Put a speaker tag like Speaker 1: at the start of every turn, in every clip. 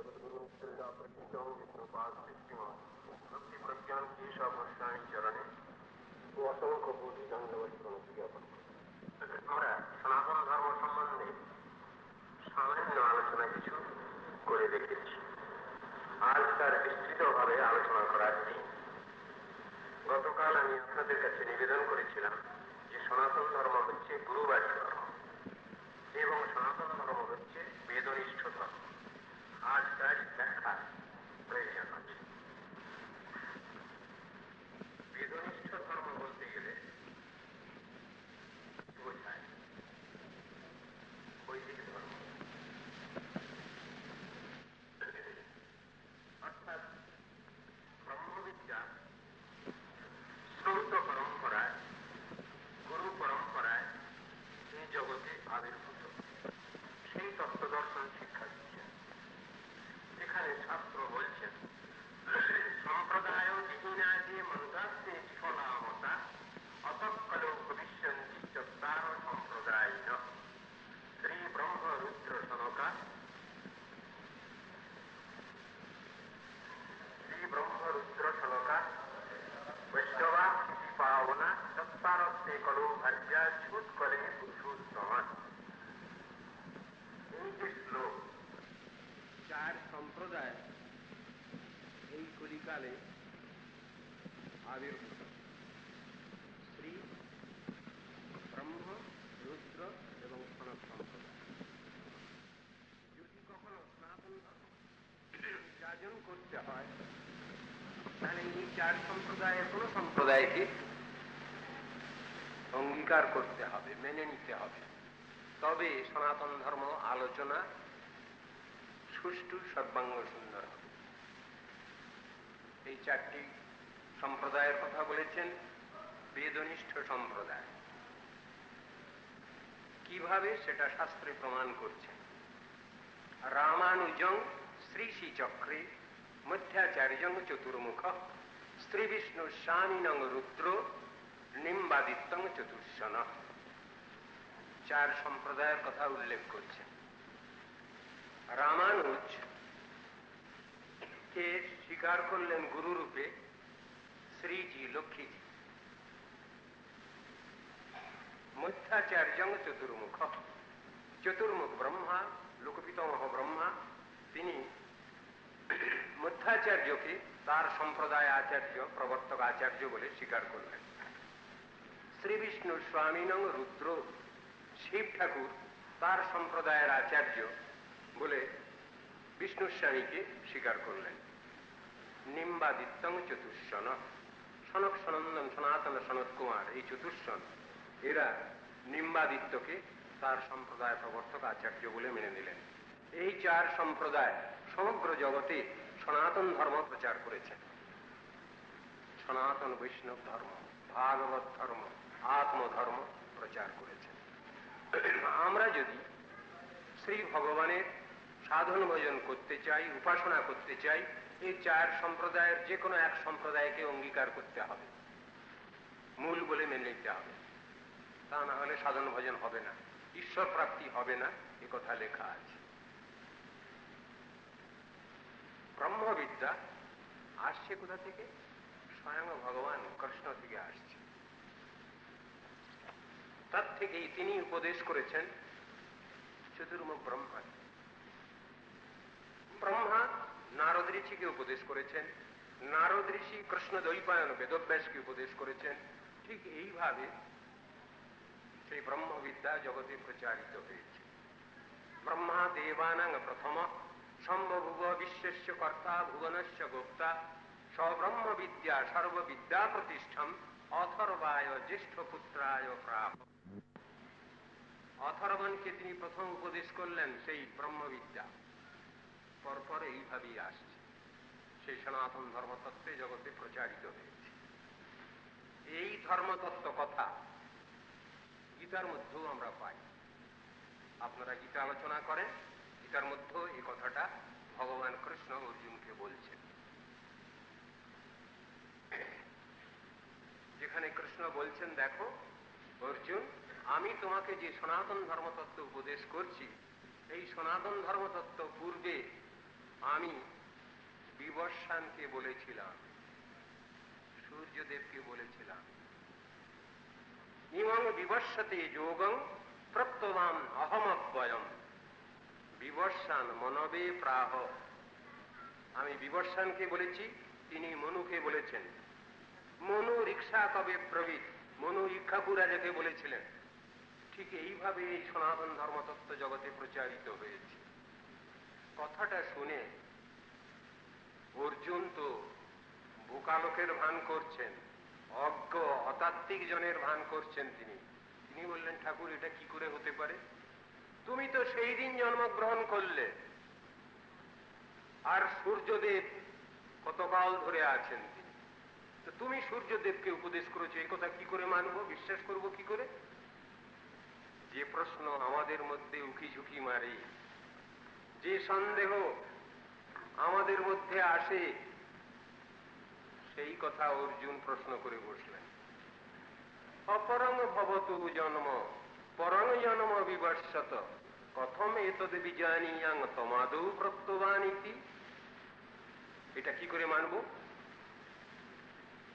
Speaker 1: जगद्गुरुश्रेया प्रतीतं विष्णुपाद दृष्टिमान् भक्ति प्रज्ञान केशवशायी चरणे ও অসংখ্য কোটি দণ্ডবত প্রণতি জ্ঞাপন করি। আমরা সনাতন ধর্ম সম্বন্ধে সামান্য আলোচনা কিছু করে দেখেছি। আজ তার বিস্তৃতভাবে আলোচনা করার দিন। গতকাল আমি আপনাদের কাছে নিবেদন করেছিলাম যে সনাতন ধর্ম হচ্ছে গুরুবাদী ধর্ম এবং সনাতন ধর্ম হচ্ছে বেদনিষ্ঠ ধর্ম। আজ তার ব্যাখ্যা প্রয়োজন আছে। বেদনিষ্ঠ ধর্ম বলতে গেলে বোঝায় বৈদিক ধর্ম, অর্থাৎ ব্রহ্মবিদ্যা শ্রৌত পরম্পরায়, গুরু পরম্পরায় এই জগতে আবির্ভূত সেই তত্ত্বদর্শন শিক্ষা দিচ্ছেন। এখানে শাস্ত্র বলছেন সম্প্রদায় বিহীনাদি মন্দাস্তে ফলামতা অতঃকল ভবিষ্যন্তি চত্বার সম্প্রদায় শ্রী ব্রহ্ম রুদ্র সনকা বৈষ্ণবা পাওনা চত্বারস্তে কলো ভার্যা ছুট করে পুরুষোত্তমান। এই যে শ্লোক,
Speaker 2: চার সম্প্রদায় এই কলিকালে আবির্ভূত। শ্রী ব্রহ্ম, রুদ্র এবং সনক সম্প্রদায়। যদি কখনো সনাতন ধর্ম যাজন করতে হয় তাহলে এই চার সম্প্রদায়ের কোন সম্প্রদায়কে অঙ্গীকার করতে হবে, মেনে নিতে হবে, তবে সনাতন ধর্ম আলোচনা সুষ্ঠু সর্বাঙ্গ সুন্দর হবে। এই চারটি সম্প্রদায়ের কথা বলেছেন বেদনিষ্ঠ সম্প্রদায়। কিভাবে সেটা শাস্ত্রে প্রমাণ করছেন। রামানুজং শ্রীশি চক্রে মধ্যাচার্যং চতুর্মুখ শ্রী বিষ্ণু স্বামীনং রুদ্র নিম্বাদিত্যং চতুর্শন। চার সম্প্রদায়ের কথা উল্লেখ করছেন। রামানুজ কে স্বীকার করলেন গুরুরূপে শ্রীজি, লক্ষ্মীজি। মধ্যাচার্যং চতুর্মুখ, চতুর্মুখ ব্রহ্মা, লোকপিতামহ ব্রহ্মা, তিনি মধ্যাচার্যকে তার সম্প্রদায় আচার্য, প্রবর্তক আচার্য বলে স্বীকার করলেন। শ্রী বিষ্ণু স্বামীনং রুদ্র, শিব ঠাকুর তার সম্প্রদায়ের আচার্য বলে বিষ্ণু স্বামীকে স্বীকার করলেন। নিম্বাদিত্যং চতুর্শন, সনক সনন্দন সনাতন সনত কুমার, এই চতুর্শন এরা নিম্বাদিত্যকে তার সম্প্রদায় প্রবর্তক আচার্য বলে মেনে নিলেন। এই চার সম্প্রদায় সমগ্র জগতে সনাতন ধর্ম প্রচার করেছেন। সনাতন বৈষ্ণব ধর্ম, ভাগবত ধর্ম, আত্মধর্ম প্রচার করেছেন। আমরা যদি শ্রী ভগবানের সাধন ভজন করতে চাই, উপাসনা করতে চাই, এই চার সম্প্রদায়ের যে কোনো এক সম্প্রদায়কে অঙ্গীকার করতে হবে, মূল বলে মেনে নিতে হবে। তা না হলে সাধন ভজন হবে না, ঈশ্বর প্রাপ্তি হবে না, এ কথা লেখা আছে। ব্রহ্মবিদ্যা আসছে কোথা থেকে? স্বয়ং ভগবান কৃষ্ণ থেকে আসছে। তার থেকেই তিনি উপদেশ করেছেন চতুর্মুখ ব্রহ্মা। ব্রহ্মা নারদ ঋষিকে উপদেশ করেছেন, নারদ ঋষি কৃষ্ণ দ্বৈপায়ন বেদব্যাসকে উপদেশ করেছেন। ঠিক এইভাবে সেই ব্রহ্মবিদ্যা জগতে প্রচারিত হয়েছে। ব্রহ্মা দেবানাং প্রথম সম্ভভুব বিশ্বস্য কর্তা ভুবনস্য গোপ্তা সব্রহ্মবিদ্যা সর্ববিদ্যা প্রতিষ্ঠম অথর্বায় জ্যেষ্ঠ পুত্রায় প্রাপ। অথর্বণকে তিনি প্রথম উপদেশ করলেন সেই ব্রহ্মবিদ্যা। পরপর এইভাবেই আসছে, সেই সনাতন ধর্মতত্ত্বে জগতে প্রচারিত হয়েছে। এই ধর্মতত্ত্ব কথা গীতার মধ্যেও আমরা পাই। আপনারা গীতা আলোচনা করেন, গীতার মধ্যেও এই কথাটা ভগবান কৃষ্ণ অর্জুনকে বলছেন। যেখানে কৃষ্ণ বলছেন, দেখো অর্জুন, আমি তোমাকে যে সনাতন ধর্মতত্ত্ব উপদেশ করছি, এই সনাতন ধর্মতত্ত্ব পূর্বে আমি বিবস্বানকে বলেছিলাম, সূর্যদেবকে বলেছিলাম, ইমং বিবস্বতে যোগং প্রত্যবাম অহমব্যয়ম বিবস্বান মনবে প্রাহ। আমি বিবস্বানকে বলেছি, তিনি মনুকে বলেছেন। মনু রিক্সা কবে প্রবীত, মনু ইক্ষাকু রাজাকে বলেছিলেন। ঠিক এইভাবে এই সনাতন ধর্মতত্ত্ব জগতে প্রচারিত হয়েছে। কথাটা শুনে অর্জুন তো বোকালোকের ভান করছেন, অজ্ঞ অতাত্ত্বিক জনের ভান করছেন। তিনি বললেন, ঠাকুর এটা কি করে হতে পারে? তুমি তো সেই দিন জন্মগ্রহণ করলে, আর সূর্যদেব কতকাল ধরে আছেন তিনি, তো তুমি সূর্যদেবকে উপদেশ করেছো, এই কথা কি করে মানবো, বিশ্বাস করব কি করে? যে প্রশ্ন আমাদের মধ্যে উকি ঝুঁকি মারে, যে সন্দেহ আমাদের মধ্যে আসে, সেই কথা অর্জুন প্রশ্ন করে বসলেন। অপরং ভবতু জন্ম পরং জন্ম বিবর্ষত কথম এতদ বিজানীয়াং তমাদৌ প্রত্যবানিতি। এটা কি করে মানব?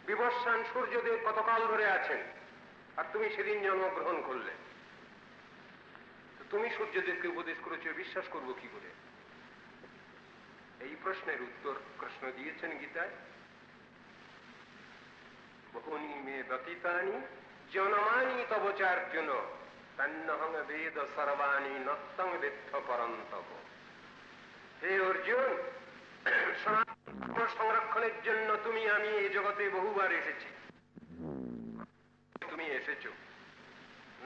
Speaker 2: বিবস্বান সূর্যদেব কতকাল ধরে আছেন, আর তুমি সেদিন জন্মগ্রহণ করলে, তুমি সূর্যদেবকে উপদেশ করেছো, বিশ্বাস করব কি করে? এই প্রশ্নের উত্তর কৃষ্ণ দিয়েছেন গীতায়। বহুনি মে ব্যতীতানি জনমানি তব চার্জুন তন্নহং বেদ সর্বাণি নত্তং বেত্থ পরন্তপ। হে অর্জুন, সনাতন সংরক্ষণের জন্য তুমি আমি এই জগতে বহুবার এসেছি। তুমি এসেছো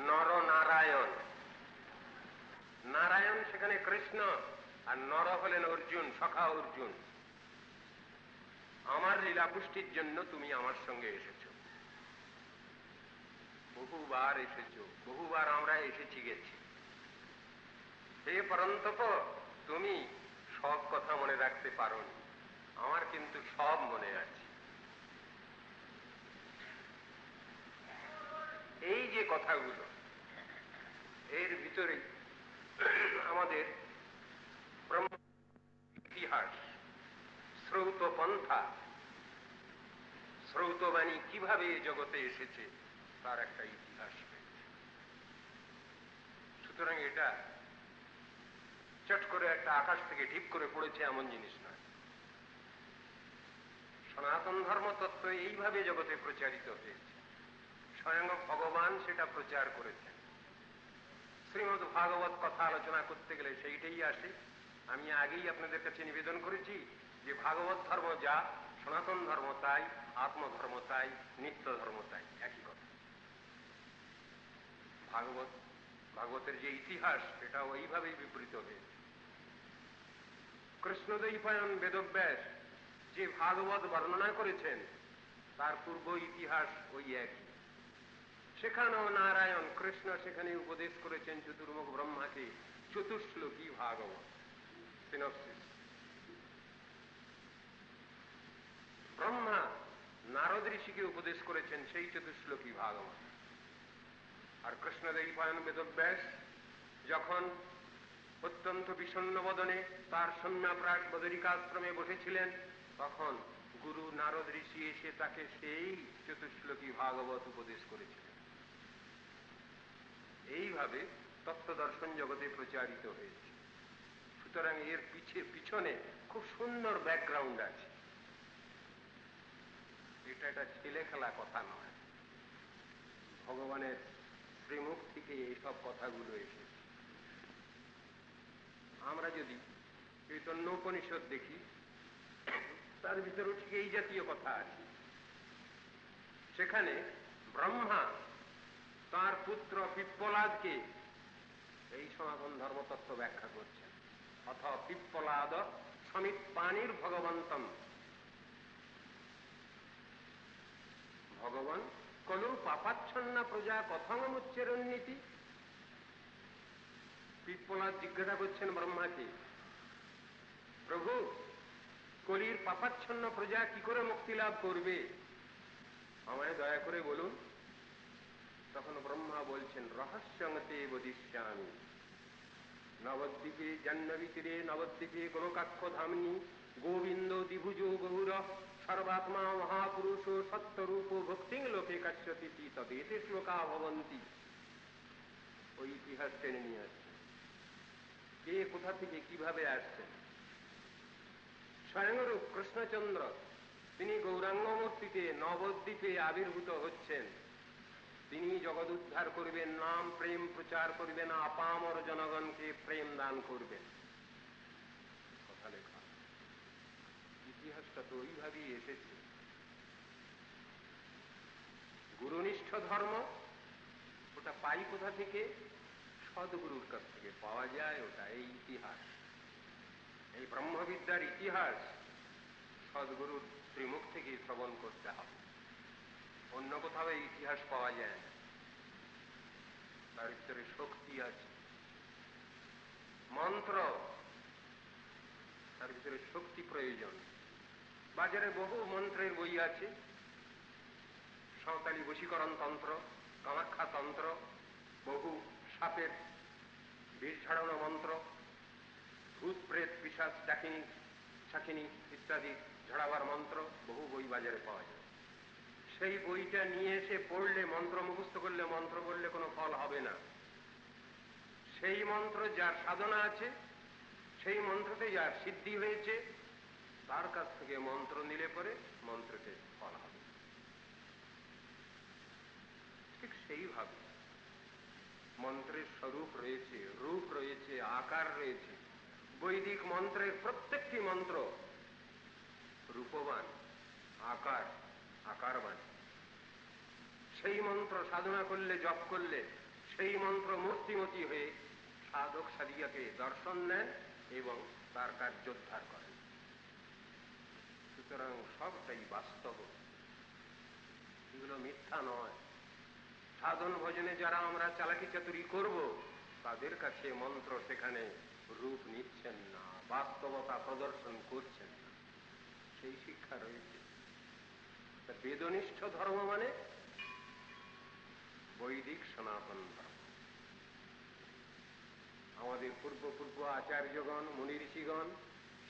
Speaker 2: নর নারায়ণ, নারায়ণ সেখানে কৃষ্ণ, আর নর হলেন অর্জুন, সখা অর্জুন। আমার লীলা পুষ্টির জন্য তুমি আমার সঙ্গে এসেছো, বহুবার এসেছো, বহুবার আমরা এসেছি গেছি। হে পরন্তপ, তুমি সব কথা মনে রাখতে পারোনি, আমার কিন্তু সব মনে আছে। এই যে কথাগুলো, এর ভিতরে আমাদের ব্রহ্ম ইতিহাস, শ্রৌত পন্থা, শ্রৌতবাণী কিভাবে জগতে এসেছে তার একটা ইতিহাস রয়েছে। সুতরাং এটা চট করে একটা আকাশ থেকে ঢিপ করে পড়েছে এমন জিনিস নয়। সনাতন ধর্মতত্ত্ব এইভাবে জগতে প্রচারিত হয়েছে, স্বয়ং ভগবান সেটা প্রচার করেছেন। শ্রীমদ্ ভাগবত কথা আলোচনা করতে গেলে সেইটাই আসে। আমি আগেই আপনাদের কাছে নিবেদন করেছি যে ভাগবত ধর্ম যা, সনাতন ধর্ম তাই, আত্মধর্ম তাই, নিত্য ধর্ম তাই, একই কথা। ভাগবতের যে ইতিহাস, এটা ওইভাবেই বিবৃত হয়েছে। কৃষ্ণদ্বৈপায়ন বেদব্যাস যে ভাগবত বর্ণনা করেছেন, তার পূর্ব ইতিহাস ওই একই। সেখানেও নারায়ণ কৃষ্ণ সেখানে উপদেশ করেছেন চতুর্মুখ ব্রহ্মাকে চতুশ্লোকী ভাগবত, সিনপসিস। ব্রহ্মা নারদ ঋষিকে উপদেশ করেছেন সেই চতুশ্লোকী ভাগবত। আর কৃষ্ণদ্বৈপায়ন বেদব্যাস যখন অত্যন্ত বিষণ্ণ বদনে তার সন্ন্যাপ্রাস বদরিকাশ্রমে বসেছিলেন, তখন গুরু নারদ ঋষি এসে তাকে সেই চতুশ্লোকী ভাগবত উপদেশ করেছিলেন। এইভাবে তত্ত্বদর্শন জগতে প্রচারিত হয়েছে। সুতরাং এর পিছনে খুব সুন্দর ব্যাকগ্রাউন্ড আছে। এটা একটা ছেলে খেলা কথা নয়, ভগবানের শ্রীমুখ থেকে এইসব কথাগুলো এসেছে। আমরা যদি চৈতন্য উপনিষদ দেখি, তার ভিতরেও ঠিক এই জাতীয় কথা আছে। সেখানে ব্রহ্মা তার পুত্র পিপ্পলাদকে এই সনাতন ধর্মতত্ত্ব ব্যাখ্যা করছেন। অথ পিপ্পলাদ সমিৎপানির ভগবন্তম। ভগবান কলু পাপাচ্ছন্ন প্রজা কথমুচ্চরণনীতি। পিপ্পলাদ জিজ্ঞাসা করছেন ব্রহ্মাকে, প্রভু, কলির পাপাচ্ছন্ন প্রজা কি করে মুক্তি লাভ করবে, আমায় দয়া করে বলুন। তখন ব্রহ্মা বলছেন, রহস্যং তে বদিষ্যামি। নবদ্বীপে জাহ্নবী তীরে নবদ্বীপে গোলকাক্ষ ধামনি গোবিন্দ দ্বিভুজ গৌর সর্বাত্মা মহাপুরুষ সত্যরূপ ভক্তিং লোকে কাশ্যতি তদেতে শ্লোকা ভবন্তি। ওই ইতিহাস টেনে নিয়ে আসছেন। কে কোথা থেকে কিভাবে আসছেন? স্বয়ংরূপ কৃষ্ণচন্দ্র তিনি গৌরাঙ্গ মূর্তিতে নবদ্বীপে আবির্ভূত হচ্ছেন। তিনি জগৎ উদ্ধার করবেন, নাম প্রেম প্রচার করবেন, আপামর জনগণকে প্রেম দান করবেন। কথা লেখা, ইতিহাসটা তো ওইভাবেই এসেছে। গুরুনিষ্ঠ ধর্ম ওটা পাই কোথা থেকে? সদ্গুরুর কাছ থেকে পাওয়া যায় ওটা। এই ইতিহাস, এই ব্রহ্মবিদ্যার ইতিহাস সদ্গুরুর শ্রীমুখ থেকে শ্রবণ করতে হবে। অন্য কোথাও এই ইতিহাস পাওয়া যায় না। তার ভিতরে শক্তি আছে, মন্ত্র, তার ভিতরে শক্তি প্রয়োজন। বাজারে বহু মন্ত্রের বই আছে, সাঁওতালি বশীকরণ তন্ত্র, কামাখ্যা তন্ত্র, বহু সাপের বিষ ঝাড়ানো মন্ত্র, ভূত প্রেত পিশাচ ডাকিনী শাকিনী ইত্যাদি ঝাড়াবার মন্ত্র, বহু বই বাজারে পাওয়া যায়। সেই বইটা নিয়ে এসে পড়লে, মন্ত্র মুখস্থ করলে, মন্ত্র পড়লে কোনো ফল হবে না। সেই মন্ত্র যার সাধনা আছে, সেই মন্ত্রতে যার সিদ্ধি হয়েছে, তার কাছ থেকে মন্ত্র নিলে পরে মন্ত্রতে ফল হবে। ঠিক সেইভাবে মন্ত্রের স্বরূপ রয়েছে, রূপ রয়েছে, আকার রয়েছে। বৈদিক মন্ত্রের প্রত্যেকটি মন্ত্র রূপবান, আকারবান। সেই মন্ত্র সাধনা করলে, জপ করলে, সেই মন্ত্র মূর্তিমতী হয়ে সাধক সাধিকাকে দর্শন দেন এবং তার কার্যোদ্ধার করেন। সুতরাং সবটাই বাস্তব, এগুলো মিথ্যা নয়। সাধন ভজনে যারা আমরা চালাকি চাতুরি করব, তাদের কাছে মন্ত্র সেখানে রূপ নিচ্ছেন না, বাস্তবতা প্রদর্শন করছেন না। সেই শিক্ষা রয়েছে। বেদনিষ্ঠ ধর্ম মানে বৈদিক সনাতন ধর্ম। আমাদের পূর্ব আচার্যগণ, মুনি ঋষিগণ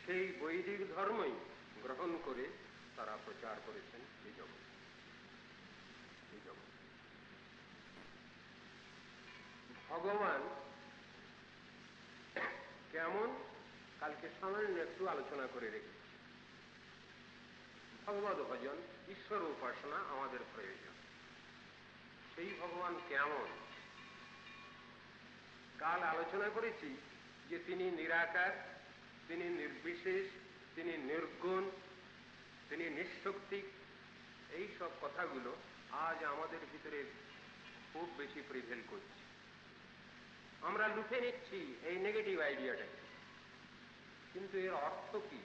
Speaker 2: সেই বৈদিক ধর্মই গ্রহণ করে তারা প্রচার করেছেন এই জগৎ। ভগবান কেমন কালকে সামান্য একটু আলোচনা করে রেখেছি। ভগবদ ভজন, ঈশ্বর উপাসনা আমাদের প্রয়োজন। সেই ভগবান কেমন? কাল আলোচনা করেছি যে তিনি নিরাকার, তিনি নির্বিশেষ, তিনি নির্গুণ, তিনি নিঃশক্তি। এই সব কথাগুলো আজ আমাদের ভিতরে খুব বেশি প্রিভেল করছে। আমরা লুফে নিচ্ছি এই নেগেটিভ আইডিয়াটাকে। কিন্তু এর অর্থ কি?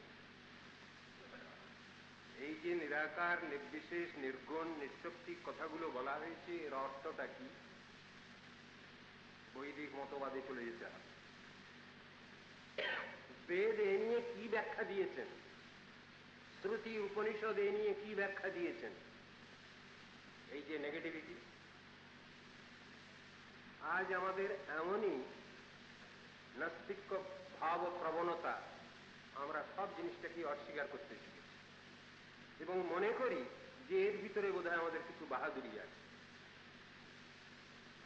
Speaker 2: এই যে নিরাকার, নির্বিশেষ, নির্গুণ, নিঃশক্তি কথাগুলো বলা হয়েছে, এর অর্থটা কি? বৈদিক মতবাদে চলে যেতে হবে। বেদ এ নিয়ে কি ব্যাখ্যা দিয়েছেন? শ্রুতি উপনিষদ এ নিয়ে কি ব্যাখ্যা দিয়েছেন? এই যে নেগেটিভিটি, আজ আমাদের এমনই নাস্তিক্য ভাব প্রবণতা, আমরা সব জিনিসটাকে অস্বীকার করতে শিখেছি এবং মনে করি যে এর ভিতরে বোধহয় আমাদের কিছু বাহাদুরি আছে।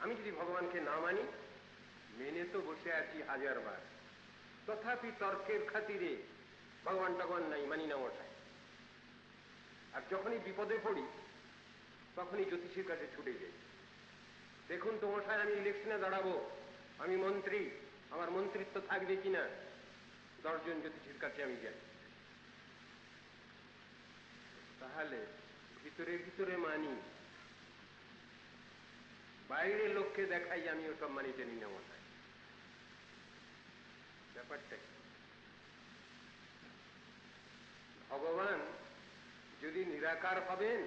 Speaker 2: আমি যদি ভগবানকে না মানি, মেনে তো বসে আছি হাজারবার, তথাপি তর্কের খাতিরে ভগবান টগবান নাই, মানি না মশাই। আর যখনই বিপদে পড়ি তখনই জ্যোতিষীর কাছে ছুটে যাই। দেখুন তো মশাই, আমি ইলেকশনে দাঁড়াবো, আমি মন্ত্রী, আমার মন্ত্রিত্ব থাকবে কিনা। 10 জন জ্যোতিষীর কাছে আমি যাই। তাহলে ভিতরে ভিতরে মানি, বাইরে লোককে দেখাই আমি ওসব মানি জানি না মশাই। ব্যাপারটা কি? ভগবান যদি নিরাকার হবেন,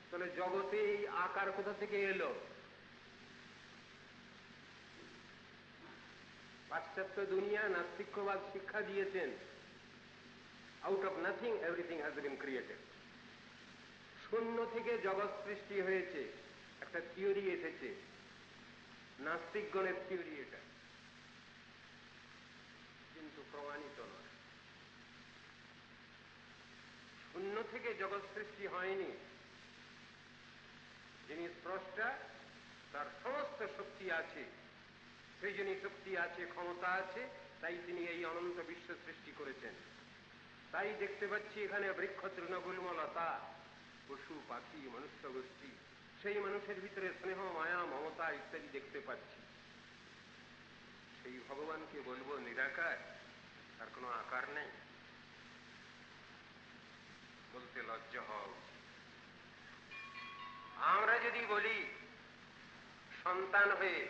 Speaker 2: তাহলে জগতে এই আকার কোথা থেকে এলো? পাশ্চাত্য দুনিয়া নাস্তিক্যবাদ শিক্ষা দিয়েছেন, out of nothing everything has been created. শূন্য থেকে জগৎ সৃষ্টি হয়েছে, একটা থিওরি এসেছে, নাস্তিকগণের থিওরি এটা। প্রমাণিত নয়। শূন্য থেকে জগৎ সৃষ্টি হয়নি। যিনি স্রষ্টা, তার সমস্ত শক্তি আছে, সৃজনী শক্তি আছে, ক্ষমতা আছে, তাই তিনি এই অনন্ত বিশ্ব সৃষ্টি করেছেন। তাই দেখতে পাচ্ছি এখানে বৃক্ষ, তৃণগুল্মলতা, পশু পাখি, মনুষ্য গোষ্ঠী, সেই মানুষের ভিতরে স্নেহ, মায়া, মমতা ইত্যাদি দেখতে পাচ্ছি। সেই ভগবানকে বলবো নিরাকার? তার কোনো আকার নেই? বলতে লজ্জা হওয়া উচিত। আমরা যদি বলি সন্তান হয়ে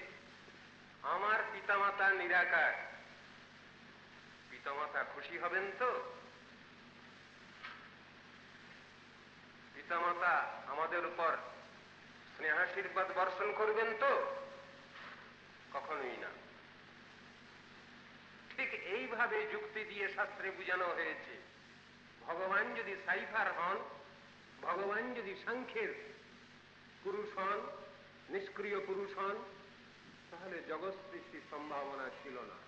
Speaker 2: আমার পিতামাতা নিরাকার, পিতামাতা খুশি হবেন তো? পিতামাতা আমাদের উপর স্নেহাশীর্বাদ বর্ষণ করবেন তো? কখনোই না। ঠিক এইভাবে যুক্তি দিয়ে শাস্ত্রে বোঝানো হয়েছে, ভগবান যদি সাইফার হন, ভগবান যদি সাংখ্যের পুরুষ হন, নিষ্ক্রিয় পুরুষ হন, তাহলে জগৎ সৃষ্টির সম্ভাবনা ছিল না।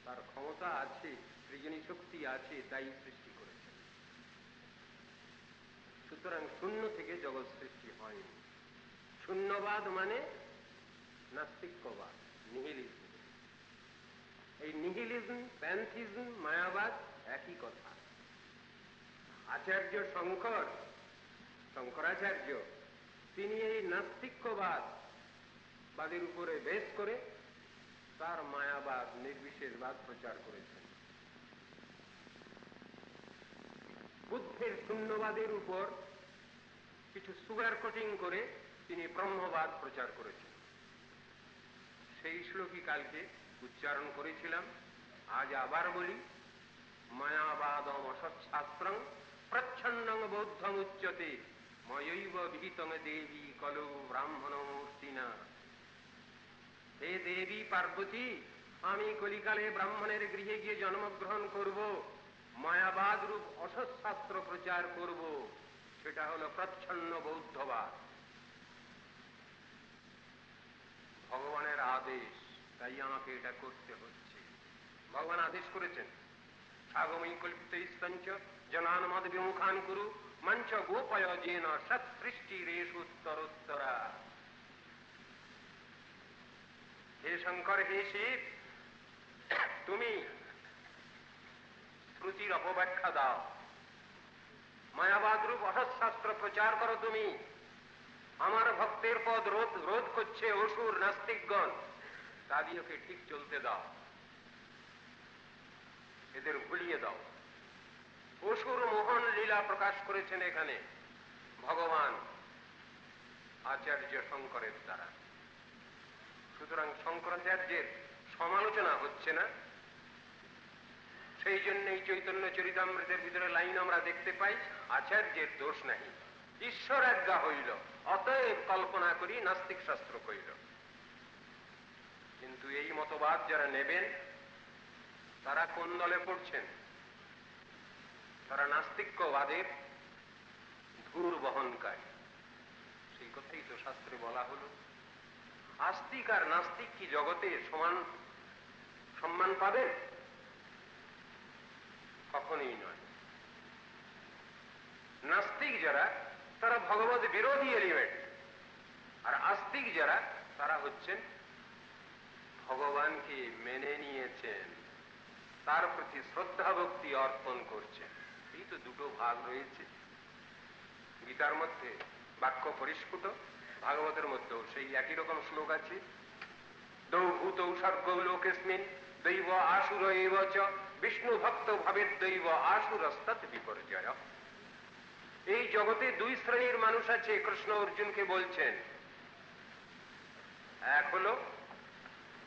Speaker 2: তার ক্ষমতা আছে, সৃজনী শক্তি আছে, তাই সৃষ্টি করেছেন। সুতরাং শূন্য থেকে জগৎ সৃষ্টি হয়নি। শূন্যবাদ মানে নাস্তিক্যবাদ, নিহিলিজম। এই নিহিলিজম, প্যান্থিজম, মায়াবাদ একই কথা। আচার্য শঙ্করাচার্য, তিনি এই নাস্তিক্যবাদ বাদের উপরে বেশ করে তার মায়াবাদ, নির্বিশেষবাদ প্রচার করেছেন। বুদ্ধের শূন্যবাদের উপর কিছু সুগার কোটিং করে তিনি ব্রহ্মবাদ প্রচার করেছেন। সেই শ্লোকই কালকে উচ্চারণ করেছিলাম, আজ আবার বলি, মায়াবাদম অসৎশাস্ত্রং প্রচ্ছন্নং বৌদ্ধমুচ্যতে ময়ৈব বিহিতং দেবী কলৌ ব্রাহ্মণমূর্তিনা। হে দেবী পার্বতী, আমি কলিকালে ব্রাহ্মণের গৃহে গিয়ে জন্মগ্রহণ করব, মায়াবাদ রূপ অসৎশাস্ত্র প্রচার করব। সেটা হলো প্রচ্ছন্ন বৌদ্ধবাদ। ভগবানের আদেশ, তাই আমাকে এটা করতে হচ্ছে। ভগবান আদেশ করেছেন, সাগময়ী কল্পিত ইস্তঞ্চ জনান মদ বিমুখান কুরু মঞ্চ গোপয় যেন সৎ সৃষ্টি রেষুত্তরোত্তরা। হে শঙ্কর, হে শিব, তুমি শ্রুতির অপব্যাখ্যা দাও, মায়াবাদ রূপ অসৎশাস্ত্র প্রচার করো তুমি। আমার ভক্তের পদ রোধ করছে অসুর নাস্তিকগণ, তাদেরকে ঠিক চলতে দাও, এদের ভুলিয়ে দাও। অসুর মোহন লীলা প্রকাশ করেছেন এখানে ভগবান আচার্য শঙ্করের দ্বারা। সুতরাং শঙ্করাচার্যের সমালোচনা হচ্ছে না। সেই জন্যই চৈতন্য চরিতামৃতের ভিতরে লাইন আমরা দেখতে পাই, আচার্যের দোষ নাই, ঈশ্বর আজ্ঞা হইল, অতএব কল্পনা করি নাস্তিক শাস্ত্র কইল। কিন্তু এই মতবাদ যারা নেবেন, তারা কোন দলে পড়ছেন? তারা নাস্তিক্যবাদের ধূর বহনকারী। সেই কথাই তো শাস্ত্রে বলা হলো। আস্তিক আর নাস্তিক কি জগতে সমান সম্মান পাবেন? কখনোই নয়। নাস্তিক যারা, তারা ভগবত বিরোধী এলিমেন্ট, আর আস্তিক যারা, তারা হচ্ছেন ভগবানকে মেনে নিয়েছেন, তার প্রতি শ্রদ্ধা ভক্তি অর্পণ করছেন। এই তো দুটো ভাগ রয়েছে। গীতার মধ্যে বাক্য পরিস্ফুট, ভাগবতের মধ্যেও সেই একই রকম শ্লোক আছে, দৌ ভূতৌ স্বর্গৌ লোকেস্মিন দৈব আসুর এব চ বিষ্ণু ভক্ত ভাবের দৈব আসুরস্তৎ বিপর্যয়। এই জগতে দুই শ্রেণীর মানুষ আছে, কৃষ্ণ অর্জুনকে বলছেন। এক হলো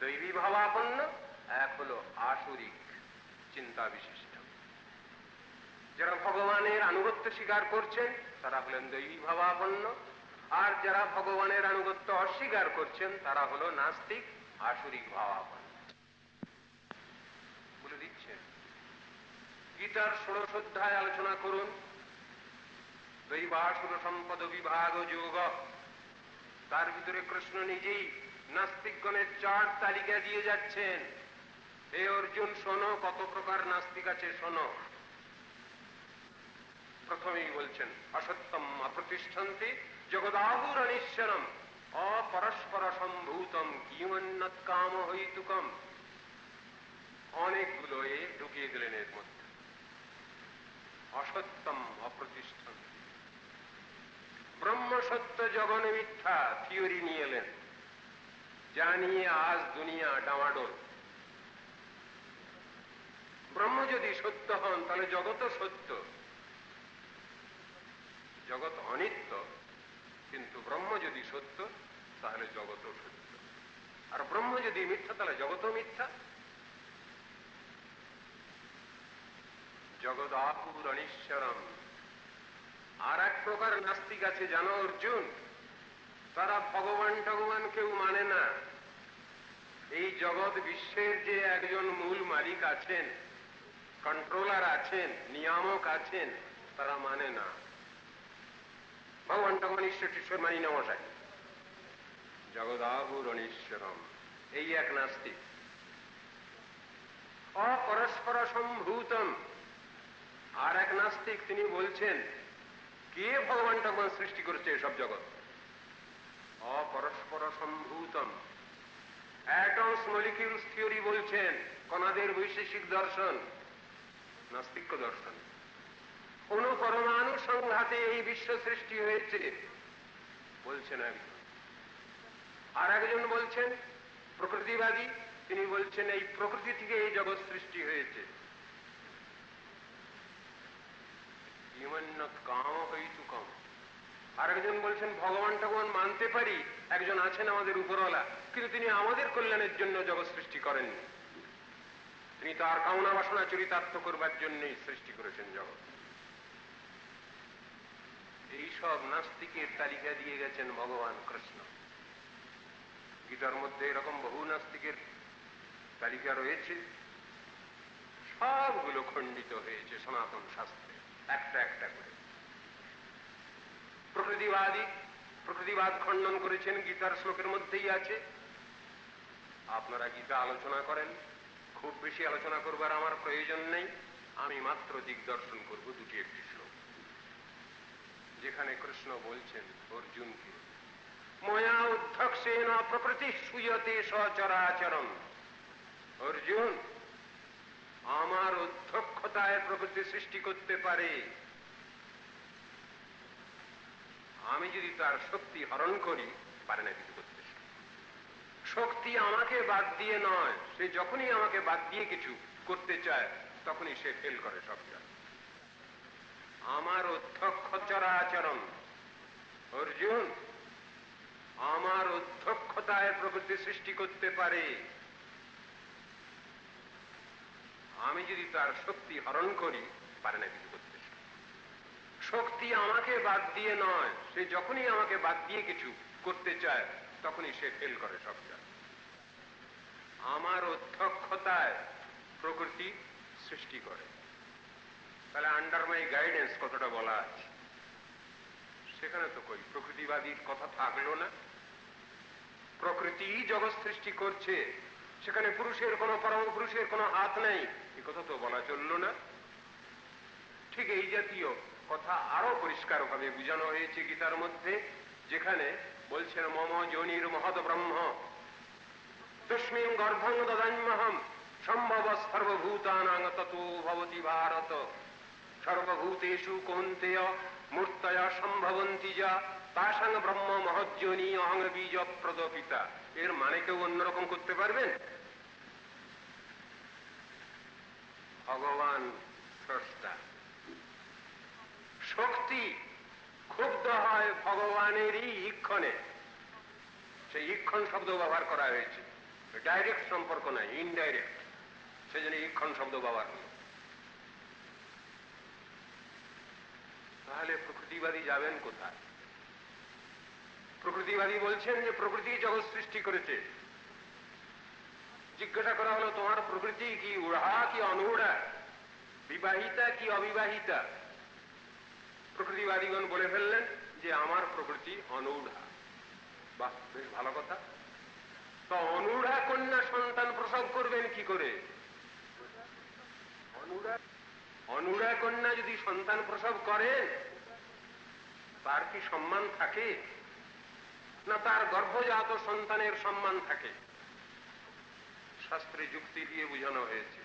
Speaker 2: দৈবী ভাবাপন্ন, এক হলো আসুরিক চিন্তা বিশিষ্ট। যারা ভগবানের আনুগত্য স্বীকার করছেন তারা হলেন দৈবী ভাবাপন্ন, আর যারা ভগবানের আনুগত্য অস্বীকার করছেন তারা হলো নাস্তিক, আসুরিক ভাবাপন্ন। বলে দিচ্ছেন, গীতার 16 অধ্যায় আলোচনা করুন, দৈবাসুর সম্পদ বিভাগ যোগ। তার ভিতরে কৃষ্ণ নিজেই নাস্তিকগণের 4 তালিকা দিয়ে যাচ্ছেন। হে অর্জুন, শোনো কত প্রকার নাস্তিক আছে, শোনো। প্রথমেই বলছেন অসত্যম অপ্রতিষ্ঠন্তি জগদাহুরনিশ্বরম অপরস্পর সম্ভূতম কিমন্নত কাম হইতুকম। অনেকগুলো এ ঢুকিয়ে দিলেন এর মধ্যে। অসত্যম অপ্রতিষ্ঠন্তি, ব্রহ্ম সত্য জগন মিথ্যা থিওরি নিয়ে এলেন, যা নিয়ে আজ দুনিয়া ডামাডোল। ব্রহ্ম যদি সত্য হন তাহলে জগৎও সত্য। জগৎ অনিত্য, কিন্তু ব্রহ্ম যদি সত্য তাহলে জগৎও সত্য। আর ব্রহ্ম যদি মিথ্যা তাহলে জগৎও মিথ্যা। জগদাহুরনিশ্বরম। আর এক প্রকার নাস্তিক আছে জানো অর্জুন, তারা ভগবান টগবান কেউ মানে না। এই জগৎ বিশ্বের যে একজন মূল মালিক আছেন, কন্ট্রোলার আছেন, নিয়ামক আছেন, তারা মানে না। ভগবান টগবান ঈশ্বর টিশ্বর মানি না মশাই। জগদাহুরনিশ্বরম, এই এক নাস্তিক। অপরস্পর সম্ভূতম, আর এক নাস্তিক, তিনি বলছেন কে ভগবান টগবান সৃষ্টি করেছে এসব জগৎ। অপরস্পর সম্ভূতম, অ্যাটমস মলিকিউলস থিওরি বলছেন, কণাদের বৈশেষিক দর্শন, নাস্তিক্য দর্শন। অনু পরমাণু সংঘাতে এই বিশ্ব সৃষ্টি হয়েছে বলছেন একজন। আর একজন বলছেন প্রকৃতিবাদী, তিনি বলছেন এই প্রকৃতি থেকে এই জগৎ সৃষ্টি হয়েছে। কাম হইতুকম। আর একজন বলছেন ভগবান টগবান মানতে পারি, একজন আছেন আমাদের উপরওয়ালা, কিন্তু তিনি আমাদের কল্যাণের জন্য জগৎ সৃষ্টি করেননি। তিনি তার কামনা বাসনা চরিতার্থ করবার জন্যই সৃষ্টি করেছেন জগৎ। এইসব নাস্তিকের তালিকা দিয়ে গেছেন ভগবান কৃষ্ণ। গীতার মধ্যে এরকম বহু নাস্তিকের তালিকা রয়েছে, সবগুলো খণ্ডিত হয়েছে সনাতন শাস্ত্রে একটা একটা করে। প্রকৃতিবাদী প্রকৃতিবাদ খণ্ডন করেছেন, গীতার শ্লোকের মধ্যেই আছে। আপনারা গীতা আলোচনা করেন, খুব বেশি আলোচনা করবার আমার প্রয়োজন নেই। আমি মাত্র দিগদর্শন করব দুটি একটি শ্লোক, যেখানে কৃষ্ণ বলছেন অর্জুনকে ময়া উদ্ধক্ষেন প্রকৃতি সুয়তে সচরাচরম। অর্জুন, আমার অধ্যক্ষতায় প্রকৃতি সৃষ্টি করতে পারে, আমি যদি তার শক্তি হরণ করি পারে না কিছু করতে। শক্তি আমাকে বাদ দিয়ে নয়, সে যখনই আমাকে বাদ দিয়ে কিছু করতে চায় তখনই সে ফেল করে সবটা। আমার অধ্যক্ষ চরাচরণ। অর্জুন, আমার অধ্যক্ষতায় প্রকৃতি সৃষ্টি করতে পারে, আমি যদি তার শক্তি হরণ করি পারে না কিছু করতে। শক্তি আমাকে বাদ দিয়ে নয়, সে যখনই আমাকে বাদ দিয়ে কিছু করতে চায় তখনই সে ফেল করে সবটা। আমার অধ্যক্ষতায় প্রকৃতি সৃষ্টি করে। তাহলে আন্ডার মাই গাইডেন্স কতটা বলা আছে, সেখানে তো কই প্রকৃতিবাদীর কথা থাকলো না। প্রকৃতি জগৎ সৃষ্টি করছে, সেখানে পুরুষের কোনো পরম পুরুষের কোনো হাত নেই, এ কথা তো বলা চলল না। ঠিক এই জাতীয় কথা আরো পরিষ্কার ভাবে বুঝানো হয়েছে গীতার মধ্যে, যেখানে বলছেন মম যোনির মহৎ ব্রহ্ম তস্মিন গর্ভং দদাম্যহম সম্ভব সর্বভূতানাং ততো ভবতি ভারত সর্বভূতেষু কৌন্তেয় মূর্তয়া সম্ভবন্তি যা তাসাং ব্রহ্ম মহজ্জনী অহং বীজ প্রদপিতা। এর মানে কেউ অন্যরকম করতে পারবেন? ভগবান স্রষ্টা। শক্তি ক্ষুব্ধ হয় ভগবানেরই ঈক্ষণে, সেই ঈক্ষণ শব্দ ব্যবহার করা হয়েছে। ডাইরেক্ট সম্পর্ক নাই, ইনডাইরেক্ট, সেজন্য ঈক্ষণ শব্দ ব্যবহার হল। তাহলে প্রকৃতিবাদী যাবেন কোথায়? প্রকৃতিবাদী বলছেন যে প্রকৃতি জগৎ সৃষ্টি করেছে। জিজ্ঞাসা করা হলো তোমার প্রকৃতি কি উড়া কি অনুড়া, বিবাহিতা কি অবিবাহিতা? প্রকৃতিবাদীগণ বলে ফেললেন যে আমার প্রকৃতি অনুড়া। বাহ, বেশ ভালো কথা। তো অনুরা কন্যা সন্তান প্রসব করবেন কি করে? অনুরা কন্যা যদি সন্তান প্রসব করেন তার কি সম্মান থাকে, না তার গর্ভজাত সন্তানের সম্মান থাকে? শাস্ত্রে যুক্তি দিয়ে বোঝানো হয়েছে,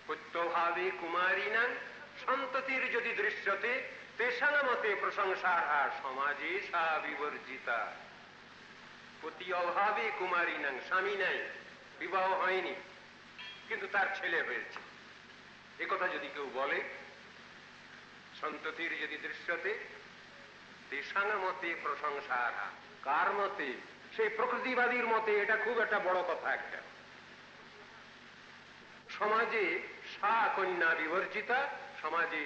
Speaker 2: প্রত্যভাবে কুমারীনাং সন্ততির যদি দৃশ্যতে পেশানামতে প্রশংসাহা সমাজে সা বিবর্জিতা। পতি অভাবে কুমারীনাং, স্বামী নাই, বিবাহ হয়নি, কিন্তু তার ছেলে হয়েছে, একথা যদি কেউ বলে, সন্ততির যদি দৃশ্যতে পেশানামতে প্রশংসাহা, কার মতে? সেই প্রকৃতিবাদীর মতে। এটা খুব একটা বড় কথা একটা। সমাজে সা কন্যা বিবর্জিতা, সমাজে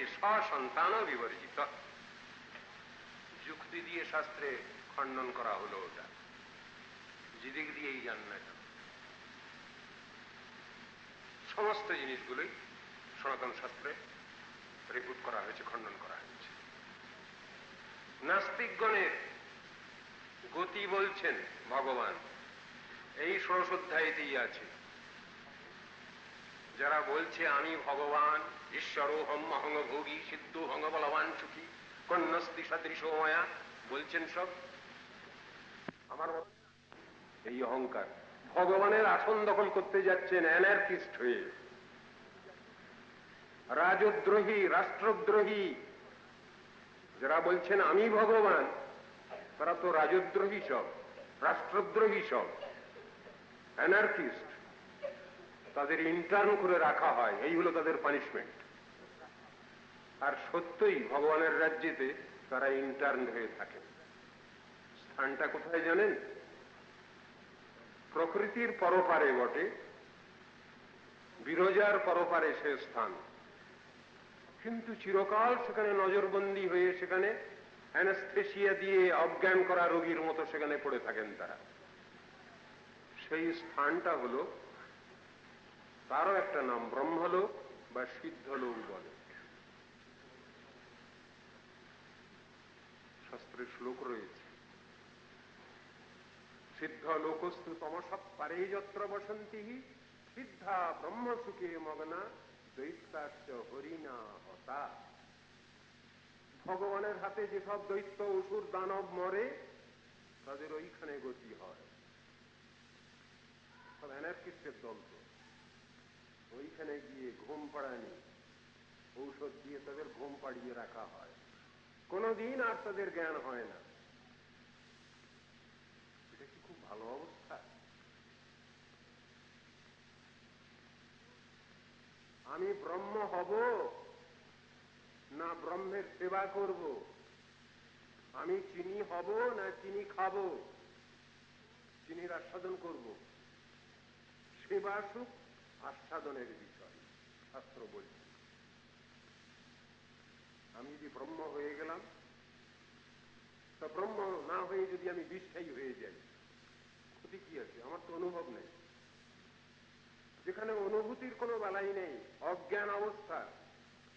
Speaker 2: সন্তান বিবর্জিত। যুক্তি দিয়ে শাস্ত্রে খণ্ডন করা হলো ওটা, যেদিক দিয়েই জান না কেন। সমস্ত জিনিসগুলোই সনাতন শাস্ত্রে রিপুট করা হয়েছে, খণ্ডন করা হয়েছে। নাস্তিকগণের গতি বলছেন ভগবান, এই ষোড়শ অধ্যায়তেই আছে। যারা বলছে আমি ভগবান, ঈশ্বরোহম অহং ভোগী সিদ্ধু হং বলবান সুখী কন্যস্তি সদৃশ মায়া, বলছেন সব আমার এই অহংকার। ভগবানের আসন দখল করতে যাচ্ছেন অ্যানার্কিস্ট হয়ে, রাজদ্রোহী, রাষ্ট্রদ্রোহী। যারা বলছেন আমি ভগবান, তারা তো রাজদ্রোহী সব, রাষ্ট্রদ্রোহী সব, অ্যানার্কিস্ট। তাদের ইন্টার্ন করে রাখা হয়, এই হলো তাদের পানিশমেন্ট। আর সত্যই ভগবানের রাজ্যেতে তারা ইন্টার্ন হয়ে থাকে। স্থানটা কোথায় জানেন? প্রকৃতির পরপারে বটে, বিরজার পরপারে সে স্থান, কিন্তু চিরকাল সেখানে নজরবন্দি হয়ে, সেখানে অ্যানাস্থেসিয়া দিয়ে অজ্ঞান করা রোগীর মতো সেখানে পড়ে থাকেন তারা। সেই স্থানটা হলো, তারও একটা নাম ব্রহ্মলোক বা সিদ্ধলোক বলে। শাস্ত্রের শ্লোক রয়েছে, সিদ্ধ লোকস্তু তমসৎ পারে যত্র বসন্তি সিদ্ধা ব্রহ্মসুখে মগ্না দৈত্যাশ্চ হরিণা হতা। ভগবানের হাতে যেসব দৈত্য অসুর দানব মরে, তাদের ওইখানে গতি হয়। সব অ্যানার্কিস্টের দল তো, ওইখানে গিয়ে ঘুম পাড়ানি ঔষধ দিয়ে তাদের ঘুম পাড়িয়ে রাখা হয়, কোনদিন আর তাদের জ্ঞান হয় না। এটা কি খুব ভালো অবস্থা? আমি ব্রহ্ম হব না ব্রহ্মের সেবা করব? আমি চিনি হব না চিনি খাবো, চিনির আস্বাদন করব? সেবা সুখ আস্বাদনের বিষয়, শাস্ত্র বলছে। আমি যদি ব্রহ্ম হয়ে গেলাম, তা ব্রহ্ম না হয়ে যদি আমি বিষায়ী হয়ে যাই, ক্ষতি কি আছে? আমার তো অনুভব নেই। যেখানে অনুভূতির কোনো বেলাই নেই, অজ্ঞান অবস্থা,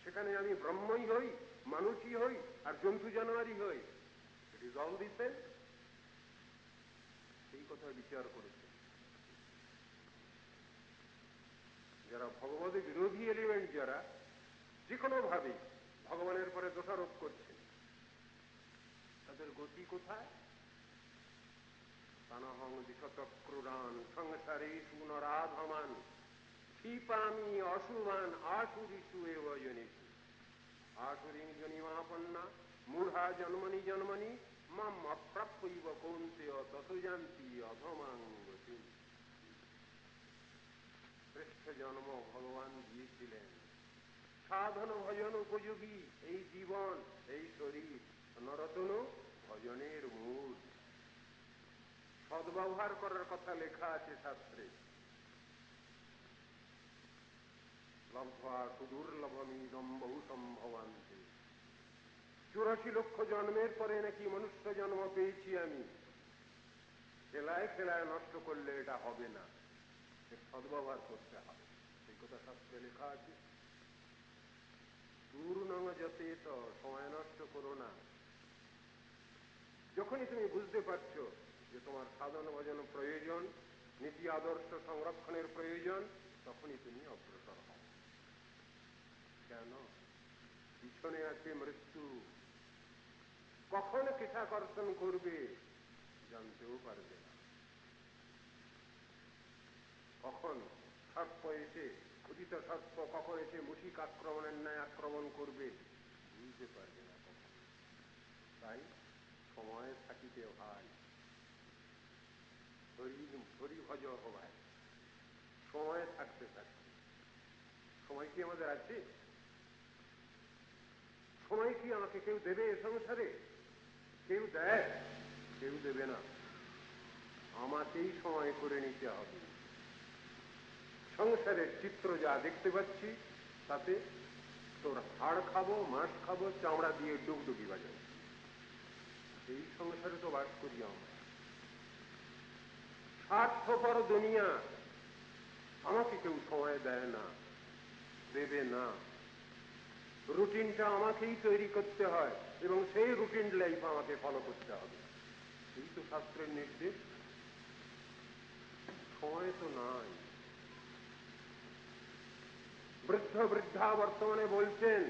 Speaker 2: সেখানে আমি ব্রহ্মই হই, মানুষই হই, আর জন্তু জানোয়ারই হই। It is all the same. এই কথা বিচার করেছে যারা ভগবত বিরোধী এলিমেন্ট, যারা যে কোনো ভাবে ভগবানের পরে দোষারোপ করছেন, তাদের গতি কোথায়? তানহং দিশতক্রুরান সংসারে সুনরাধমান ক্ষিপামি অশুভান আসুরিষু এব জনিষু আসুরিং জনিমাপন্না মূঢ়া জন্মনি জন্মনি মাম অপ্রাপ্যৈব কৌন্তেয় তত জান্তি অধমাং গতিম। শ্রেষ্ঠ জন্ম ভগবান দিয়েছিলেন সাধন ভজন উপযোগী এই জীবন, এই শরীর, নরতন ভজনের মূল। সদ্ব্যবহার করার কথা লেখা আছে শাস্ত্রে, লব্ধ্বা সুদুর্লভমিদম বহু সম্ভবান্তে। 84 লক্ষ জন্মের পরে নাকি মনুষ্য জন্ম পেয়েছি আমি। খেলায় খেলায় নষ্ট করলে এটা হবে না, সদ্ব্যবহার করতে হবে, এই কথা শাস্ত্রে লেখা আছে। দূর্নং যতে সময় নষ্ট করো না। যখনই তুমি বুঝতে পারছো যে তোমার সাধন ভজন প্রয়োজন, নীতি আদর্শ সংরক্ষণের প্রয়োজন, তখনই তুমি অগ্রসর হও। কেন? পিছনে আছে মৃত্যু। কখন কেশাকর্ষণ করবে জানতেও পারবে না। কখন সর্প এসে, ক্ষুদিত সর্প কখন এসে মুশিক আক্রমণের ন্যায় আক্রমণ করবে বুঝতে পারবে না কখন। তাই সময় থাকিতে ভাই, হরি ভজ ভাই, সময় থাকতে থাকতে। সময় কি আমাদের আছে? সময় কি আমাকে কেউ দেবে এ সংসারে? কেউ দেয়? কেউ দেবে না। আমাকেই সময় করে নিতে হবে। সংসারের চিত্র যা দেখতে পাচ্ছি তাতে তোর হাড় খাবো, মাছ খাবো, চামড়া দিয়ে ডুগডুগি বাজাবো। এই সংসারে তো বাস করি আমরা। স্বার্থপর দুনিয়া, আমাকে কেউ সময় দেয় না, দেবে না। রুটিনটা আমাকেই তৈরি করতে হয় এবং সেই রুটিন লাইফ আমাকে ফলো করতে হবে। এই তো শাস্ত্রের নির্দেশ। সময় তো নাই। বৃদ্ধ বৃদ্ধা বর্তমানে বলছেন